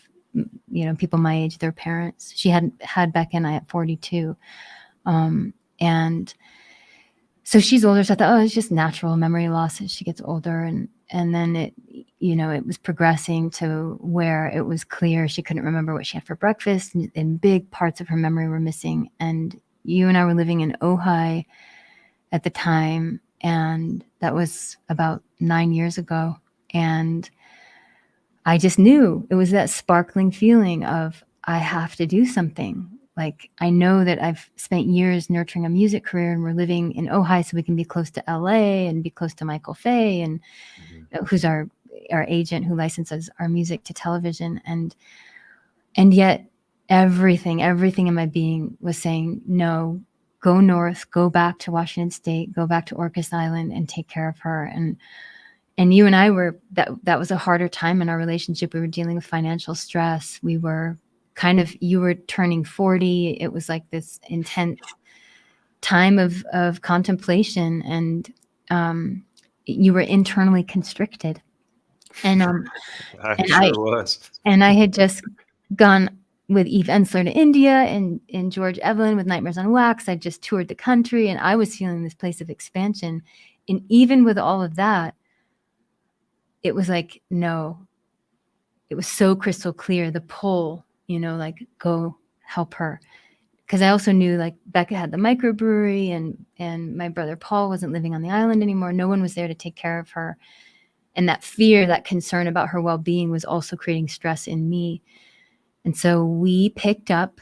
people my age, their parents. She had Becca and I at 42. And so she's older. So I thought, it's just natural memory loss as she gets older. And then it was progressing to where it was clear she couldn't remember what she had for breakfast, and big parts of her memory were missing. And you and I were living in Ojai at the time, and that was about 9 years ago. And I just knew it was that sparkling feeling of, I have to do something. Like, I know that I've spent years nurturing a music career, and we're living in Ojai so we can be close to LA and be close to Michael Fay, and who's our agent who licenses our music to television. And yet everything in my being was saying, no, go north, go back to Washington State, go back to Orcas Island and take care of her. And you and I that was a harder time in our relationship. We were dealing with financial stress. We were you were turning 40. It was like this intense time of contemplation, and you were internally constricted. And I sure was. And I had just gone with Eve Ensler to India, and George Evelyn with Nightmares on Wax. I just toured the country, and I was feeling this place of expansion. And even with all of that, it was like, no, it was so crystal clear, the pull, like, go help her. Because I also knew, like, Becca had the microbrewery, and my brother Paul wasn't living on the island anymore. No one was there to take care of her. And that fear, that concern about her well-being was also creating stress in me. And so we picked up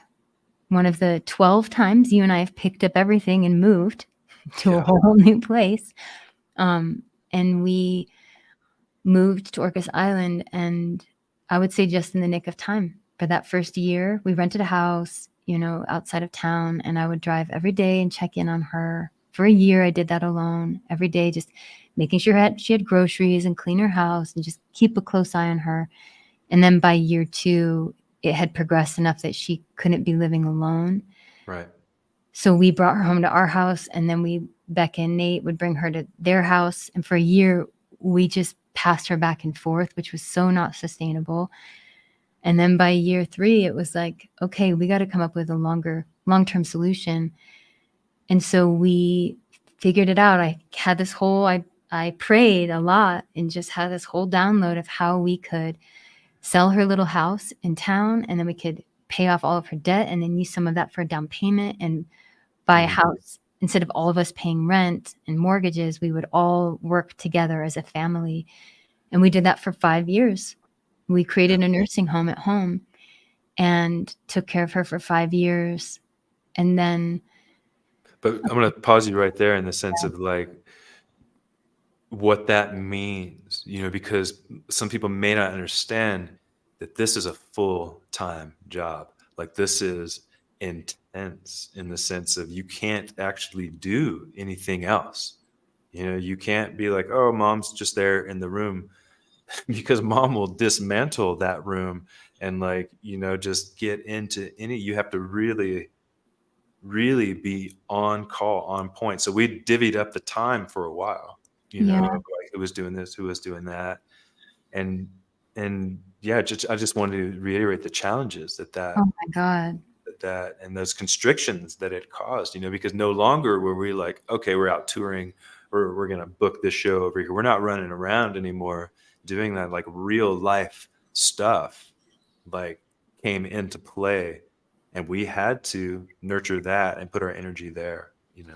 one of the 12 times you and I have picked up everything and moved to a whole new place. And we moved to Orcas Island, and I would say just in the nick of time. For that first year, we rented a house, outside of town, and I would drive every day and check in on her. For a year, I did that alone every day, just making sure she had groceries and clean her house and just keep a close eye on her. And then by year 2, it had progressed enough that she couldn't be living alone. Right. So we brought her home to our house, and then Becca and Nate would bring her to their house. And for a year, we just passed her back and forth, which was so not sustainable. And then by year 3, it was like, okay, we got to come up with a long-term solution. And so we figured it out. I prayed a lot and just had this whole download of how we could sell her little house in town, and then we could pay off all of her debt and then use some of that for a down payment and buy a house. Instead of all of us paying rent and mortgages, we would all work together as a family. And we did that for 5 years. We created a nursing home at home and took care of her for 5 years. And then... But I'm going to pause you right there in the sense of like what that means, because some people may not understand that this is a full-time job. Like, this is intense in the sense of you can't actually do anything else. You can't be like, oh, mom's just there in the room, because mom will dismantle that room and just get into you have to really, really be on call, on point. So we divvied up the time for a while, like who was doing this, who was doing that. And yeah, I just wanted to reiterate the challenges that oh my God. that and those constrictions that it caused, because no longer were we like, okay, we're out touring, or we're going to book this show over here. We're not running around anymore doing that. Like, real life stuff came into play, and we had to nurture that and put our energy there.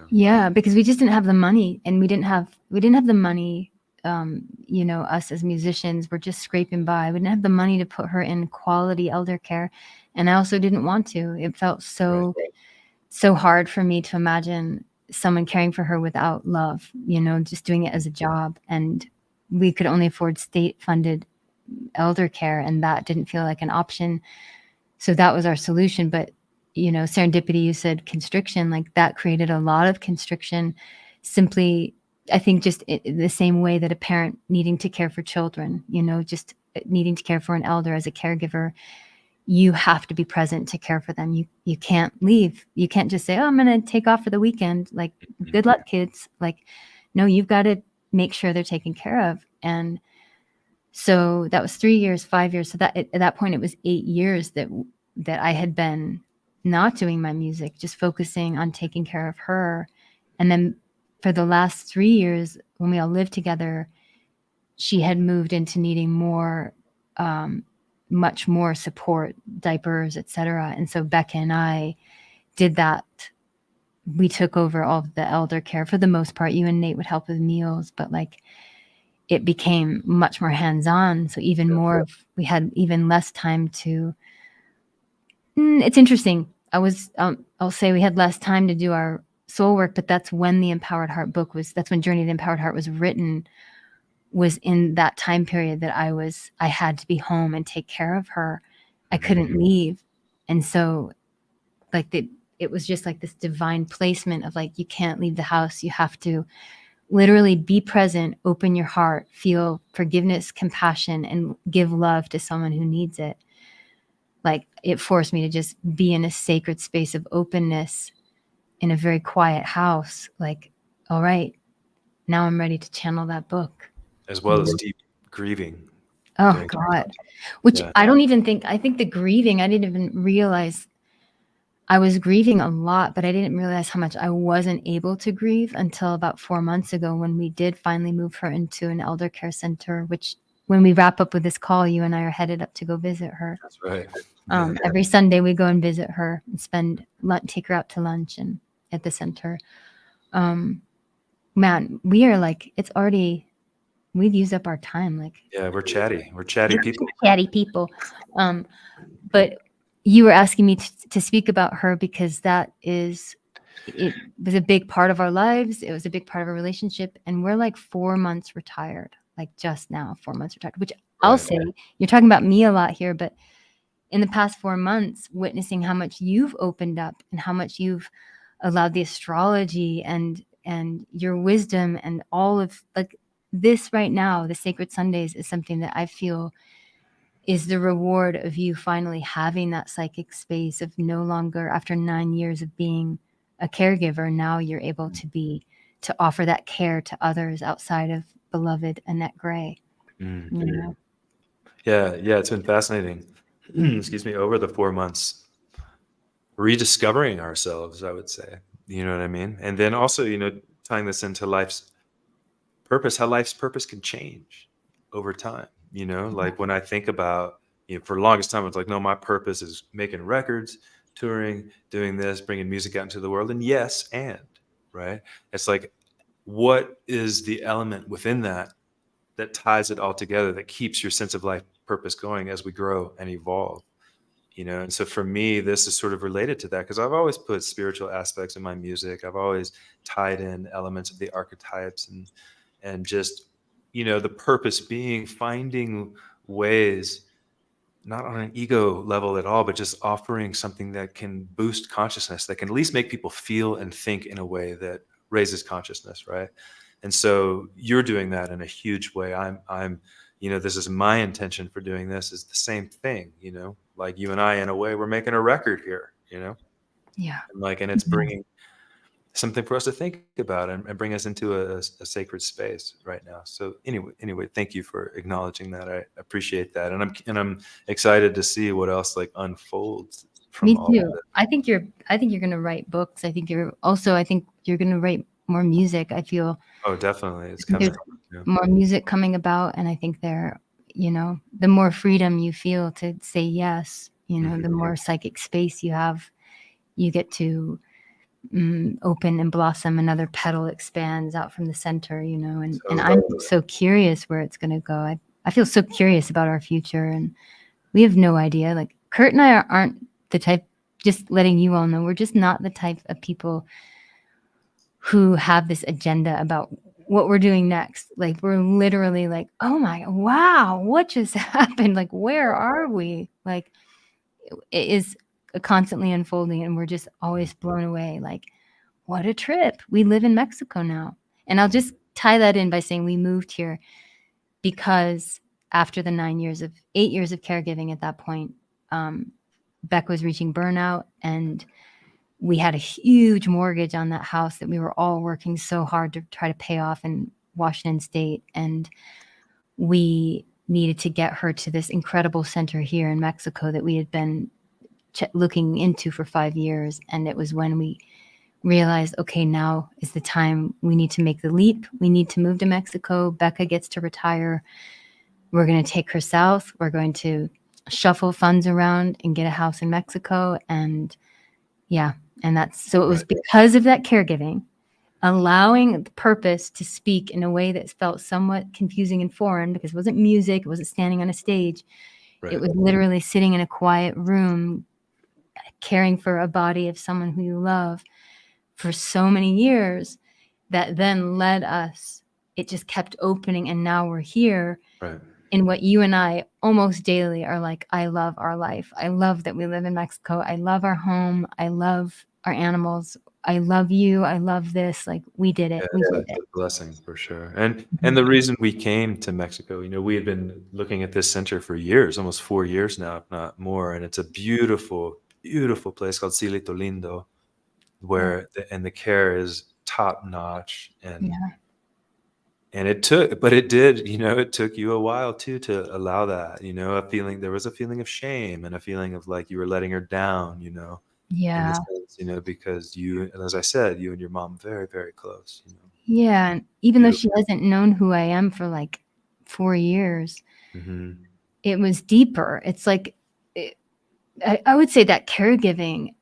Yeah, because we just didn't have the money, and we didn't have the money. Us as musicians, we're just scraping by. We didn't have the money to put her in quality elder care, and I also didn't want to. It felt so hard for me to imagine someone caring for her without love, just doing it as a job. And we could only afford state-funded elder care, and that didn't feel like an option. So that was our solution. But serendipity, you said constriction, like that created a lot of constriction. Simply, I think, just the same way that a parent needing to care for children, just needing to care for an elder as a caregiver, you have to be present to care for them. You can't leave. You can't just say, oh, I'm going to take off for the weekend. Like, good luck, kids. Like, no, you've got to make sure they're taken care of. And so that was 3 years, 5 years. So that at that point, it was 8 years that I had been not doing my music, just focusing on taking care of her. And then for the last 3 years, when we all lived together, she had moved into needing more, much more support, diapers, etc. And so Becca and I did that. We took over all of the elder care for the most part. You and Nate would help with meals, but it became much more hands-on. So we had even less time to... It's interesting. I'll say we had less time to do our soul work, but that's when the Empowered Heart book that's when Journey to the Empowered Heart was written, was in that time period that I had to be home and take care of her. I couldn't leave. And so it was just like this divine placement of you can't leave the house. You have to literally be present, open your heart, feel forgiveness, compassion, and give love to someone who needs it. It forced me to just be in a sacred space of openness in a very quiet house. All right, now I'm ready to channel that book. As well as deep grieving. Oh God. Which I don't even think, I think the grieving, I didn't even realize I was grieving a lot, but I didn't realize how much I wasn't able to grieve until about 4 months ago, when we did finally move her into an elder care center, which when we wrap up with this call, you and I are headed up to go visit her. That's right. Yeah. Every Sunday we go and visit her and spend take her out to lunch and at the center. Man, we are like, it's already, we've used up our time. Like, Yeah, we're chatty. We're chatty people. chatty people. But you were asking me to speak about her because it was a big part of our lives. It was a big part of our relationship. And we're like 4 months retired, like just now, 4 months retired, which I'll Right. say, you're talking about me a lot here, but in the past 4 months, witnessing how much you've opened up and how much you've allowed the astrology and your wisdom and all of like this right now, the Sacred Sundays is something that I feel is the reward of you finally having that psychic space of no longer, after 9 years of being a caregiver, now you're able to offer that care to others outside of beloved Annette Gray. Mm. You know? Yeah, it's been fascinating. Excuse me, over the 4 months, rediscovering ourselves, I would say. You know what I mean? And then also, tying this into life's purpose, how life's purpose can change over time. Like when I think about, for the longest time, it's like, no, my purpose is making records, touring, doing this, bringing music out into the world. And yes, right? It's like, what is the element within that ties it all together, that keeps your sense of life purpose going as we grow and evolve? And so for me, this is sort of related to that, because I've always put spiritual aspects in my music. I've always tied in elements of the archetypes and just, the purpose being finding ways, not on an ego level at all, but just offering something that can boost consciousness, that can at least make people feel and think in a way that raises consciousness, right? And so you're doing that in a huge way. I'm this is my intention for doing this, is the same thing, like you and I, in a way, we're making a record here, Yeah. and it's bringing something for us to think about and bring us into a sacred space right now. So anyway, thank you for acknowledging that. I appreciate that, and I'm excited to see what else like unfolds from Me all too. of it. I think you're gonna write books. I think you're gonna write more music. I feel Oh, definitely, it's there's coming. Yeah. more music coming about, and I think the more freedom you feel to say yes, Mhm. the more psychic space you have, you get to open and blossom. Another petal expands out from the center, and I'm so curious where it's gonna go. I feel so curious about our future, and we have no idea. Like Kurt and I aren't the type. Just letting you all know, we're just not the type of people who have this agenda about what we're doing next. Like we're literally like, oh my, wow, what just happened? Like, where are we? Like it is constantly unfolding and we're just always blown away. Like, what a trip. We live in Mexico now. And I'll just tie that in by saying we moved here because after the 8 years of caregiving at that point, Beck was reaching burnout and we had a huge mortgage on that house that we were all working so hard to try to pay off in Washington State. And we needed to get her to this incredible center here in Mexico that we had been looking into for 5 years. And it was when we realized, okay, now is the time. We need to make the leap. We need to move to Mexico. Becca gets to retire. We're going to take her south. We're going to shuffle funds around and get a house in Mexico. And yeah, and it was because of that caregiving, allowing the purpose to speak in a way that felt somewhat confusing and foreign, because it wasn't music, it wasn't standing on a stage. Right. It was literally sitting in a quiet room, caring for a body of someone who you love for so many years, that then led us. It just kept opening, and now we're here. Right. In what you and I almost daily are like, I love our life. I love that we live in Mexico. I love our home. I love our animals. I love you. I love this. Like, we did it. We did It's it. a blessing for sure. And the reason we came to Mexico, we had been looking at this center for years, almost 4 years now, if not more. And it's a beautiful, beautiful place called Silito Lindo, where the care is top notch. And it took you a while too to allow that, there was a feeling of shame and a feeling of like you were letting her down, in the Yeah. sense, because as I said, you and your mom very, very close. Yeah. And even though she hasn't known who I am for like 4 years, Mhm. It was deeper. It's like, I would say that caregiving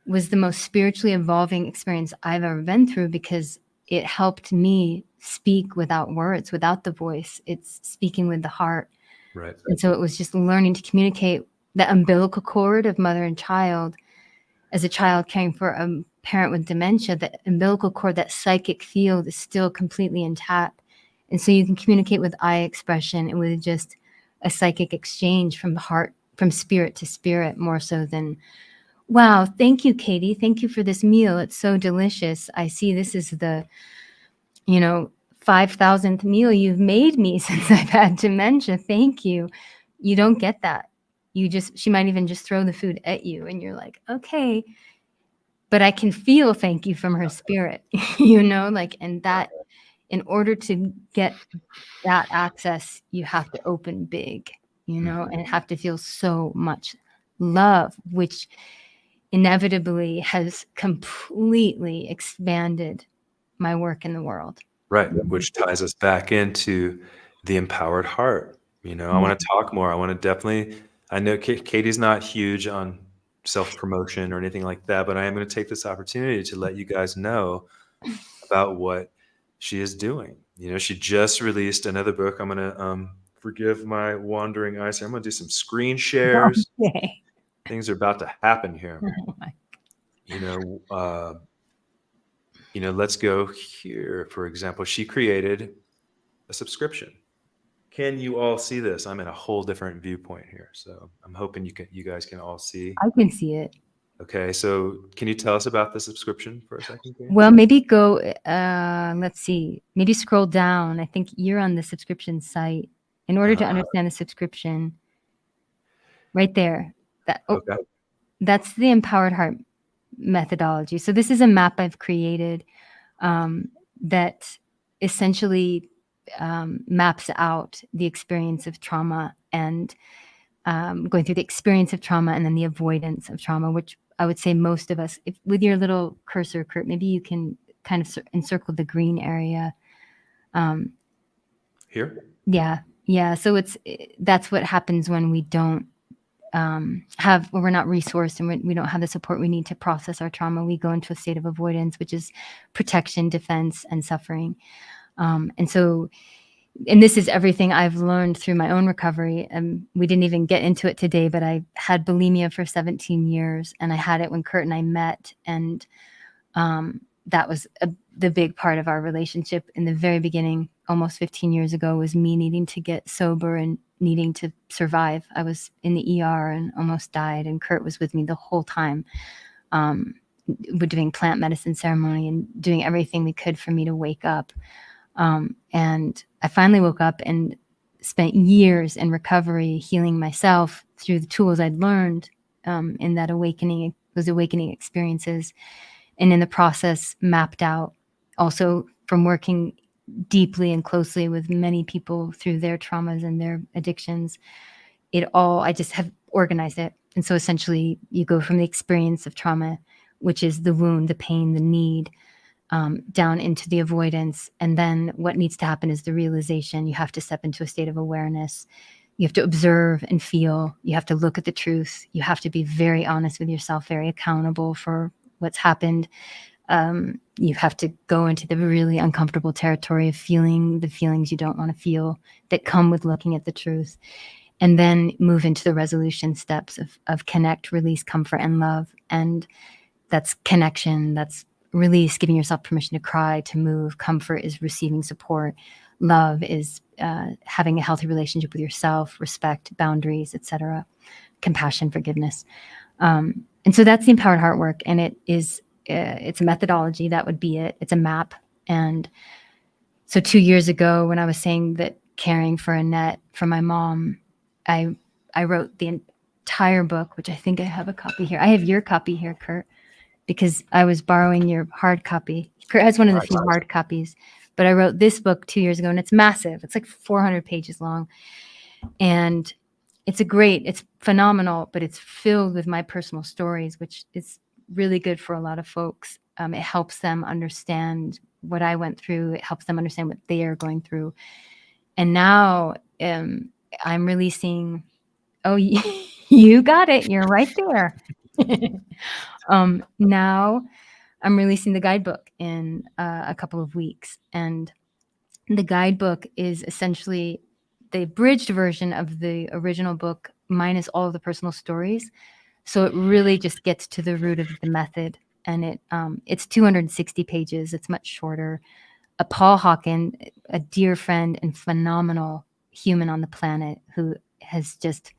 was the most spiritually evolving experience I've ever been through, because it helped me speak without words, without the voice. It's speaking with the heart. Right. And so it was just learning to communicate the umbilical cord of mother and child. As a child caring for a parent with dementia, the umbilical cord, that psychic field, is still completely intact. And so you can communicate with eye expression and with just a psychic exchange from the heart, from spirit to spirit, more so than, wow, thank you, Katie. Thank you for this meal. It's so delicious. I see this is the, 5,000th meal you've made me since I've had dementia. Thank you. You don't get that. She might even just throw the food at you and you're like, okay, but I can feel thank you from her spirit, and that, in order to get that access, you have to open big, Mhm. and have to feel so much love, which inevitably has completely expanded my work in the world. Right, which ties us back into the empowered heart. I Yeah. wanna talk more. I wanna definitely I know Katie's not huge on self-promotion or anything like that, but I am gonna take this opportunity to let you guys know about what she is doing. She just released another book. I'm gonna, forgive my wandering eyes here. I'm gonna do some screen shares. Okay. Things are about to happen here. Oh my. You know, let's go here, for example. She created a subscription. Can you all see this? I'm in a whole different viewpoint here, so I'm hoping you guys can all see. I can see it. Okay, so can you tell us about the subscription for a second, Kate? Well, maybe go, let's see, maybe scroll down. I think you're on the subscription site. In order to Uh, understand the subscription, right there, okay. that's the Empowered Heart methodology. So this is a map I've created, that essentially, maps out the experience of trauma, and going through the experience of trauma and then the avoidance of trauma, which I would say most of us, if with your little cursor, Kurt, maybe you can kind of encircle the green area. Here? Yeah, yeah. So that's what happens when we don't, when we're not resourced and we don't have the support we need to process our trauma. We go into a state of avoidance, which is protection, defense, and suffering. And this is everything I've learned through my own recovery. And we didn't even get into it today, but I had bulimia for 17 years, and I had it when Kurt and I met. And that was the big part of our relationship in the very beginning, almost 15 years ago, was me needing to get sober and needing to survive. I was in the ER and almost died, and Kurt was with me the whole time. We're doing plant medicine ceremony and doing everything we could for me to wake up. And I finally woke up and spent years in recovery, healing myself through the tools I'd learned in those awakening experiences. And in the process, mapped out also from working deeply and closely with many people through their traumas and their addictions. I just have organized it. And so essentially, you go from the experience of trauma, which is the wound, the pain, the need, down into the avoidance. And then what needs to happen is the realization. You have to step into a state of awareness. You have to observe and feel. You have to look at the truth. You have to be very honest with yourself, very accountable for what's happened. You have to go into the really uncomfortable territory of feeling the feelings you don't want to feel that come with looking at the truth. And then move into the resolution steps of connect, release, comfort, and love. And that's connection, that's release, giving yourself permission to cry, to move. Comfort is receiving support. Love is having a healthy relationship with yourself, respect, boundaries, etc. Compassion, forgiveness. And so that's the Empowered Heart work. And it's a methodology. That would be it. It's a map. And so 2 years ago, when I was saying that caring for Annette, for my mom, I wrote the entire book, which I think I have a copy here. I have your copy here, Kurt, because I was borrowing your hard copy. Kurt has one of the few hard copies, but I wrote this book 2 years ago, and it's massive. It's like 400 pages long. And it's phenomenal, but it's filled with my personal stories, which is really good for a lot of folks. It helps them understand what I went through. It helps them understand what they are going through. And now I'm releasing. Oh, you got it. You're right there. Now I'm releasing the guidebook in a couple of weeks, and the guidebook is essentially the abridged version of the original book minus all of the personal stories. So it really just gets to the root of the method, and it's 260 pages. It's much shorter. Paul Hawken, a dear friend and phenomenal human on the planet, who has just,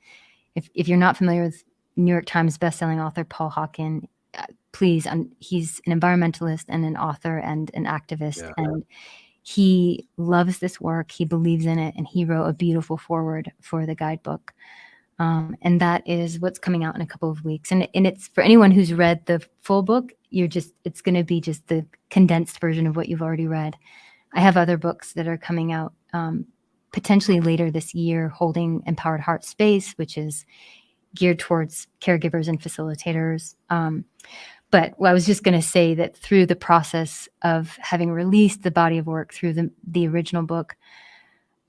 if you're not familiar with New York Times bestselling author Paul Hawken, please, he's an environmentalist and an author and an activist, Yeah. and he loves this work. He believes in it, and he wrote a beautiful foreword for the guidebook. And that is what's coming out in a couple of weeks. And it's for anyone who's read the full book, it's going to be just the condensed version of what you've already read. I have other books that are coming out potentially later this year, holding Empowered Heart Space, which is geared towards caregivers and facilitators. But I was just going to say that through the process of having released the body of work through the original book,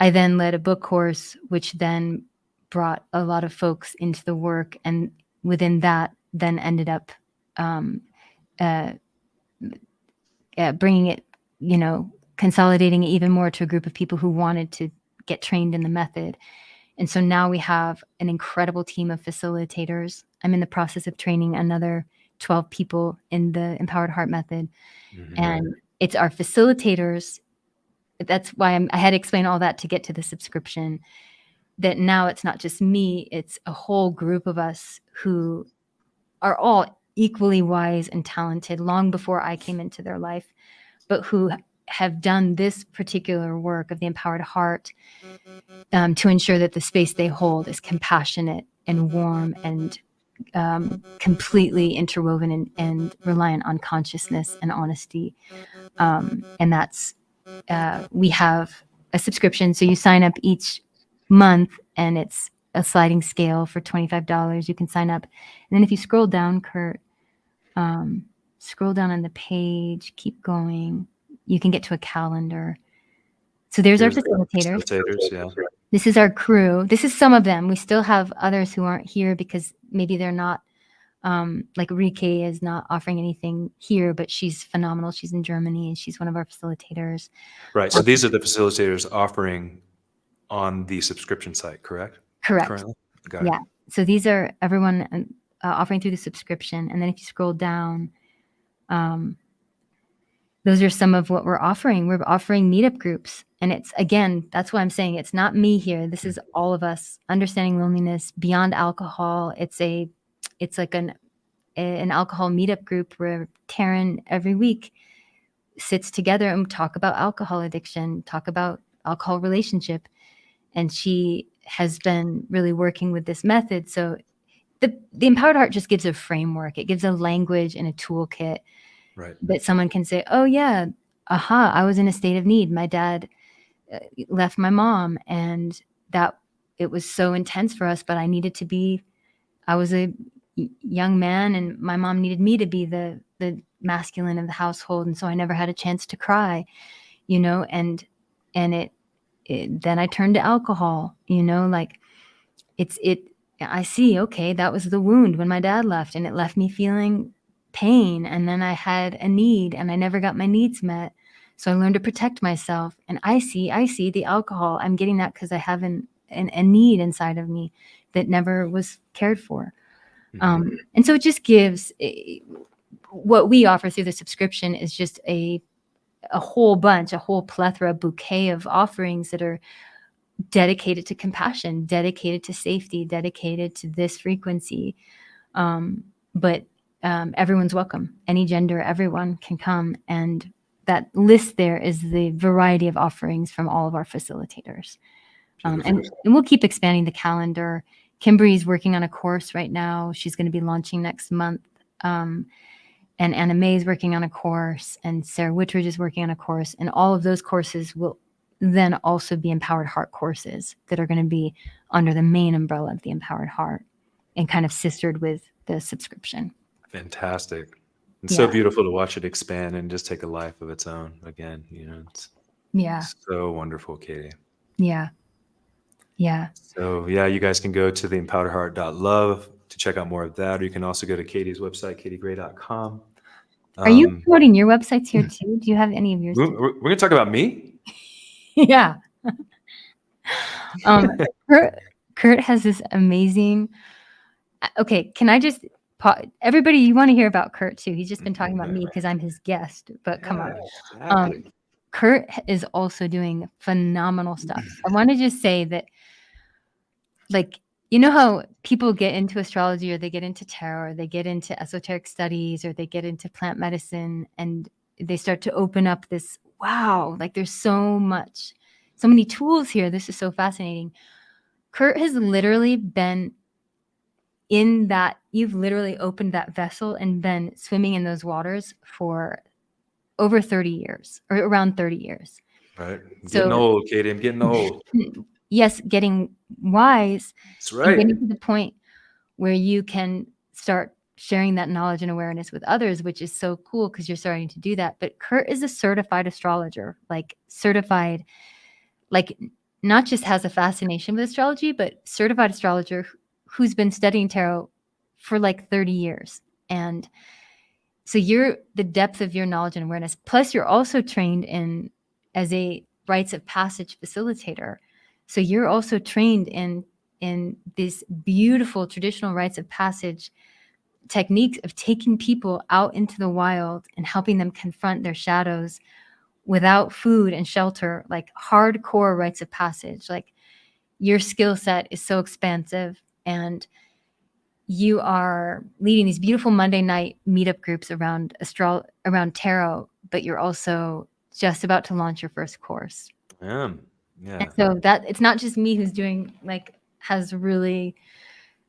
I then led a book course, which then brought a lot of folks into the work, and within that then ended up bringing it, consolidating it even more to a group of people who wanted to get trained in the method. And so now we have an incredible team of facilitators. I'm in the process of training another 12 people in the Empowered Heart Method. Mhm. And it's our facilitators. That's why I had to explain all that to get to the subscription, that now it's not just me, it's a whole group of us who are all equally wise and talented long before I came into their life, but who have done this particular work of the Empowered Heart to ensure that the space they hold is compassionate and warm and completely interwoven and reliant on consciousness and honesty. And that's, we have a subscription. So you sign up each month, and it's a sliding scale for $25. You can sign up. And then if you scroll down, Kurt, scroll down on the page, keep going, you can get to a calendar. So there's our facilitators. Yeah. This is our crew. This is some of them. We still have others who aren't here because maybe they're not, like Rike is not offering anything here, but she's phenomenal. She's in Germany, and she's one of our facilitators. Right. So these are the facilitators offering on the subscription site, correct? Correct. Currently? Got it. Yeah. So these are everyone offering through the subscription. And then if you scroll down, those are some of what we're offering. We're offering meetup groups. And it's, again, that's why I'm saying it's not me here. This is all of us understanding loneliness beyond alcohol. It's like an alcohol meetup group where Taryn every week sits together and talk about alcohol addiction, talk about alcohol relationship. And she has been really working with this method. So the Empowered Heart just gives a framework. It gives a language and a toolkit. Right. That someone can say, oh yeah, I was in a state of need. My dad left my mom, and that it was so intense for us, but I was a young man, and my mom needed me to be the masculine of the household. And so I never had a chance to cry, and it then I turned to alcohol, like I see, okay, that was the wound when my dad left, and it left me feeling pain. And then I had a need, and I never got my needs met. So I learned to protect myself. And I see the alcohol. I'm getting that because I have a need inside of me that never was cared for. And so it just gives what we offer through the subscription is just a whole plethora, bouquet of offerings that are dedicated to compassion, dedicated to safety, dedicated to this frequency. But everyone's welcome. Any gender, everyone can come. And that list there is the variety of offerings from all of our facilitators. And we'll keep expanding the calendar. Kimberly's working on a course right now. She's going to be launching next month. And Anna May is working on a course, and Sarah Whitridge is working on a course. And all of those courses will then also be Empowered Heart courses that are going to be under the main umbrella of the Empowered Heart and kind of sistered with the subscription. Fantastic. It's so beautiful to watch it expand and just take a life of its own again. It's so wonderful, Katie. Yeah. Yeah. So yeah, you guys can go to theempoweredheart.love to check out more of that, or you can also go to Katie's website, katiegray.com. Are you Um, promoting your websites here too? Do you have any of yours we're, too? we're going to talk about me. Yeah. Um, Kurt has this amazing. Okay, can I just everybody? You want to hear about Kurt too? He's just been talking about me because I'm his guest. But come on, Yeah, exactly. Kurt is also doing phenomenal stuff. I want to just say that, like, you know how people get into astrology or they get into tarot or they get into esoteric studies or they get into plant medicine and they start to open up this, wow, like there's so many tools here. This is so fascinating. Kurt has literally been in that, you've literally opened that vessel and been swimming in those waters for over 30 years or around 30 years. Right. I'm getting So, old, Katie. I'm getting old. yes, getting wise That's and right. getting to the point where you can start sharing that knowledge and awareness with others, which is so cool because you're starting to do that. But Kurt is a certified astrologer, like certified, like not just has a fascination with astrology, but certified astrologer who's been studying tarot for like 30 years. And so you're the depth of your knowledge and awareness. Plus, you're also trained in as a rites of passage facilitator. So you're also trained in these beautiful traditional rites of passage techniques of taking people out into the wild and helping them confront their shadows without food and shelter, like hardcore rites of passage. Like your skill set is so expansive, and you are leading these beautiful Monday night meetup groups around around tarot, but you're also just about to launch your first course. Yeah. And Yeah. so that it's not just me who's doing like has really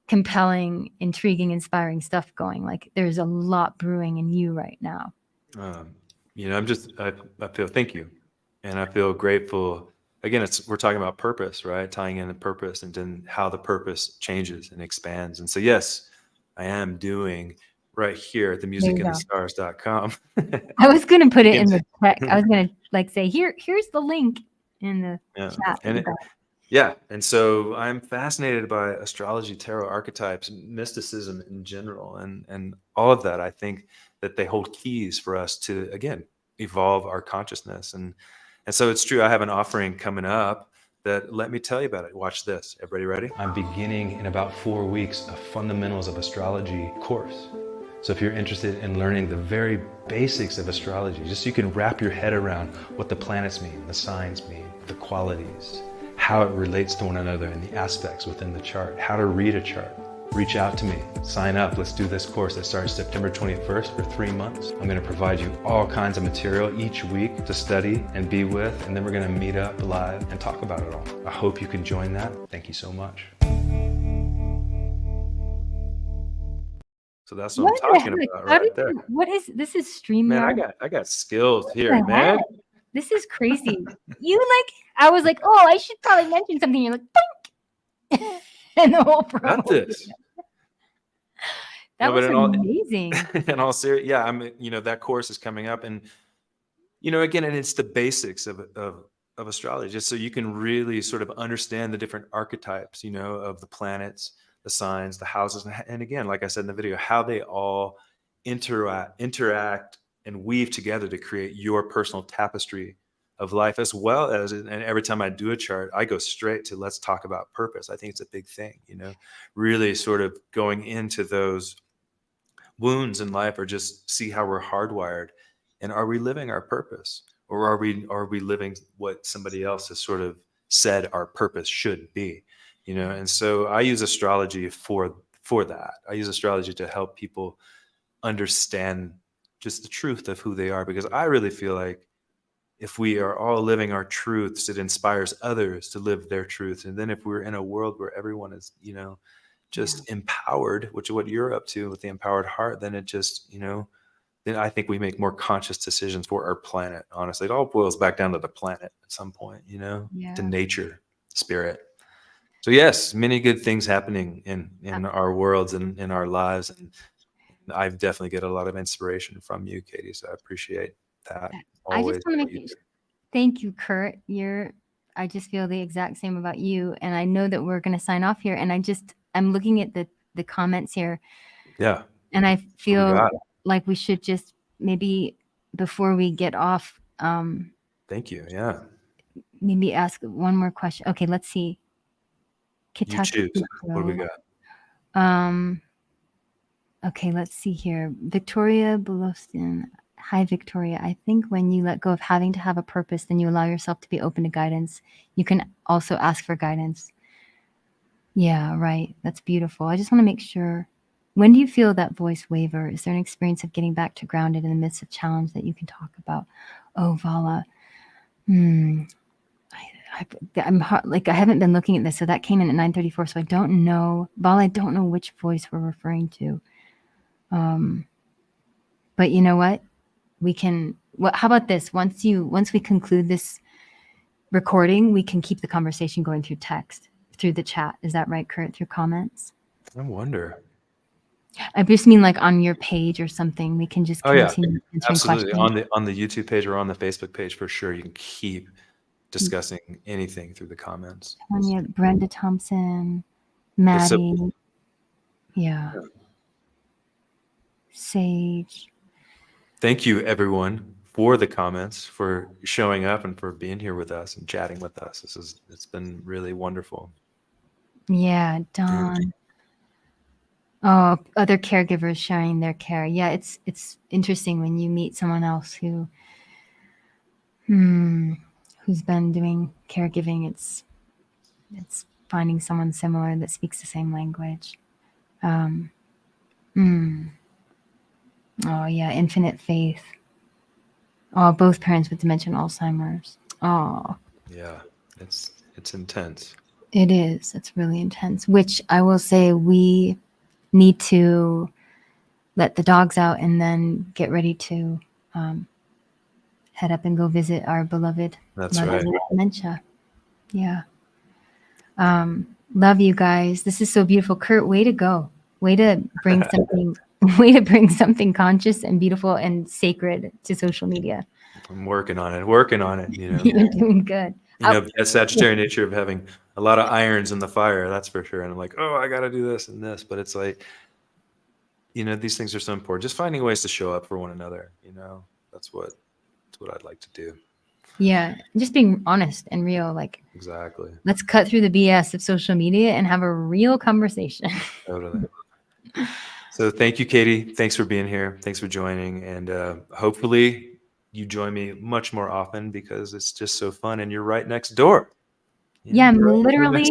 compelling, intriguing, inspiring stuff going. Like there's a lot brewing in you right now. I feel, thank you. And I feel grateful. Again, we're talking about purpose, right? Tying in the purpose and then how the purpose changes and expands. And so, yes, I am doing right here at There you go. themusicandthestars.com. I was gonna put it Again, in the text. I was gonna like say, here's the link in the yeah. chat. But And you got yeah. And so I'm fascinated by astrology, tarot archetypes, mysticism in general, and all of that. I think that they hold keys for us to, again, evolve our consciousness. And so it's true. I have an offering coming up that, let me tell you about it. Watch this. Everybody ready? I'm beginning in about 4 weeks a fundamentals of astrology course. So if you're interested in learning the very basics of astrology, just so you can wrap your head around what the planets mean, the signs mean, the qualities, how it relates to one another and the aspects within the chart, how to read a chart, reach out to me, sign up. Let's do this course that starts September 21st for 3 months. I'm going to provide you all kinds of material each week to study and be with, and then we're going to meet up live and talk about it all. I hope you can join that. Thank you so much. So that's what I'm what the talking heck? about How did right there. you? What is this? Is Man, StreamYard? I got skills What here, the man. heck? This is crazy. You like? I was like, oh, I should probably mention something. You're like, boink, and the whole promo. Got this. That No, but was amazing. in all serious, yeah, that course is coming up, and again, and it's the basics of astrology, just so you can really sort of understand the different archetypes, of the planets, the signs, the houses, and again, like I said in the video, how they all interact and weave together to create your personal tapestry of life, as well as, and every time I do a chart, I go straight to, let's talk about purpose. I think it's a big thing, really sort of going into those wounds in life, or just see how we're hardwired, and are we living our purpose, or are we living what somebody else has sort of said our purpose should be, and so I use astrology for that. I use astrology to help people understand just the truth of who they are, because I really feel like if we are all living our truths, it inspires others to live their truths. And then if we're in a world where everyone is, just empowered, which is what you're up to with the empowered heart, then it just, then I think we make more conscious decisions for our planet. Honestly, it all boils back down to the planet at some point, to Yeah. nature, spirit. So yes, many good things happening in our worlds and in our lives. And I definitely get a lot of inspiration from you, Katie. So I appreciate that I just always. want to What make you it. do. Thank you, Kurt. I just feel the exact same about you. And I know that we're going to sign off here. And I'm looking at the comments here, Yeah. and I What we feel got? like we should just maybe before we get off, Thank you. Yeah. maybe ask one more question. Okay, let's see. You choose. What do we got? Okay, let's see here. Victoria Belostin. Hi, Victoria. I think when you let go of having to have a purpose, then you allow yourself to be open to guidance. You can also ask for guidance. Yeah, right. That's beautiful. I just want to make sure. When do you feel that voice waver? Is there an experience of getting back to grounded in the midst of challenge that you can talk about? Oh, Vala. I'm like, I haven't been looking at this, so that came in at 9:34. So I don't know, Vala. I don't know which voice we're referring to. But you know what? We can. How about this? Once we conclude this recording, we can keep the conversation going through text, through the chat. Is that right, Kurt? Through comments? I wonder. I just mean like on your page or something. We can just Oh yeah, continue answering absolutely. questions. On the YouTube page or on the Facebook page for sure. You can keep discussing anything through the comments. Tanya, Brenda Thompson, It's so Maddie, yeah, Sage. thank you everyone for the comments, for showing up and for being here with us and chatting with us. It's been really wonderful. Yeah, Dawn. Oh, other caregivers sharing their care. Yeah, it's interesting when you meet someone else who's been doing caregiving. It's finding someone similar that speaks the same language. Oh yeah, infinite faith. Oh, both parents with dementia and Alzheimer's. Oh. Yeah, it's intense. It is. It's really intense, which I will say we need to let the dogs out and then get ready to head up and go visit our beloved That's mother right. with dementia. Yeah. Love you guys. This is so beautiful. Kurt, way to go. Way to bring something conscious and beautiful and sacred to social media. I'm working on it. You know. You're doing good. You know, that Sagittarian nature of having a lot of irons in the fire, that's for sure. And I'm like, oh, I got to do this and this. But it's like, you know, these things are so important. Just finding ways to show up for one another, you know, that's what I'd like to do. Yeah. Just being honest and real. Like, exactly. Let's cut through the BS of social media and have a real conversation. Totally. So thank you, Katie. Thanks for being here. Thanks for joining. And hopefully you join me much more often because it's just so fun. And you're right next door. Yeah, I'm literally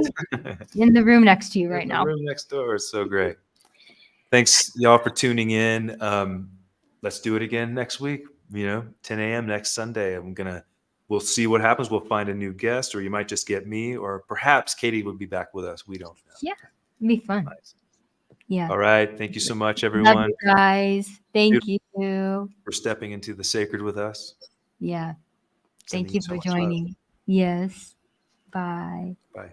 in the room next to you right now. The room next door is so great. Thanks, y'all, for tuning in. Let's do it again next week. You know, 10 a.m. next Sunday. We'll see what happens. We'll find a new guest, or you might just get me, or perhaps Katie would be back with us. We don't know. Yeah, it'd be fun. Nice. Yeah. All right. Thank you so much, everyone. Love you guys. Thank you for stepping into the sacred with us. Yeah. Thank you for joining. Yes. Bye. Bye.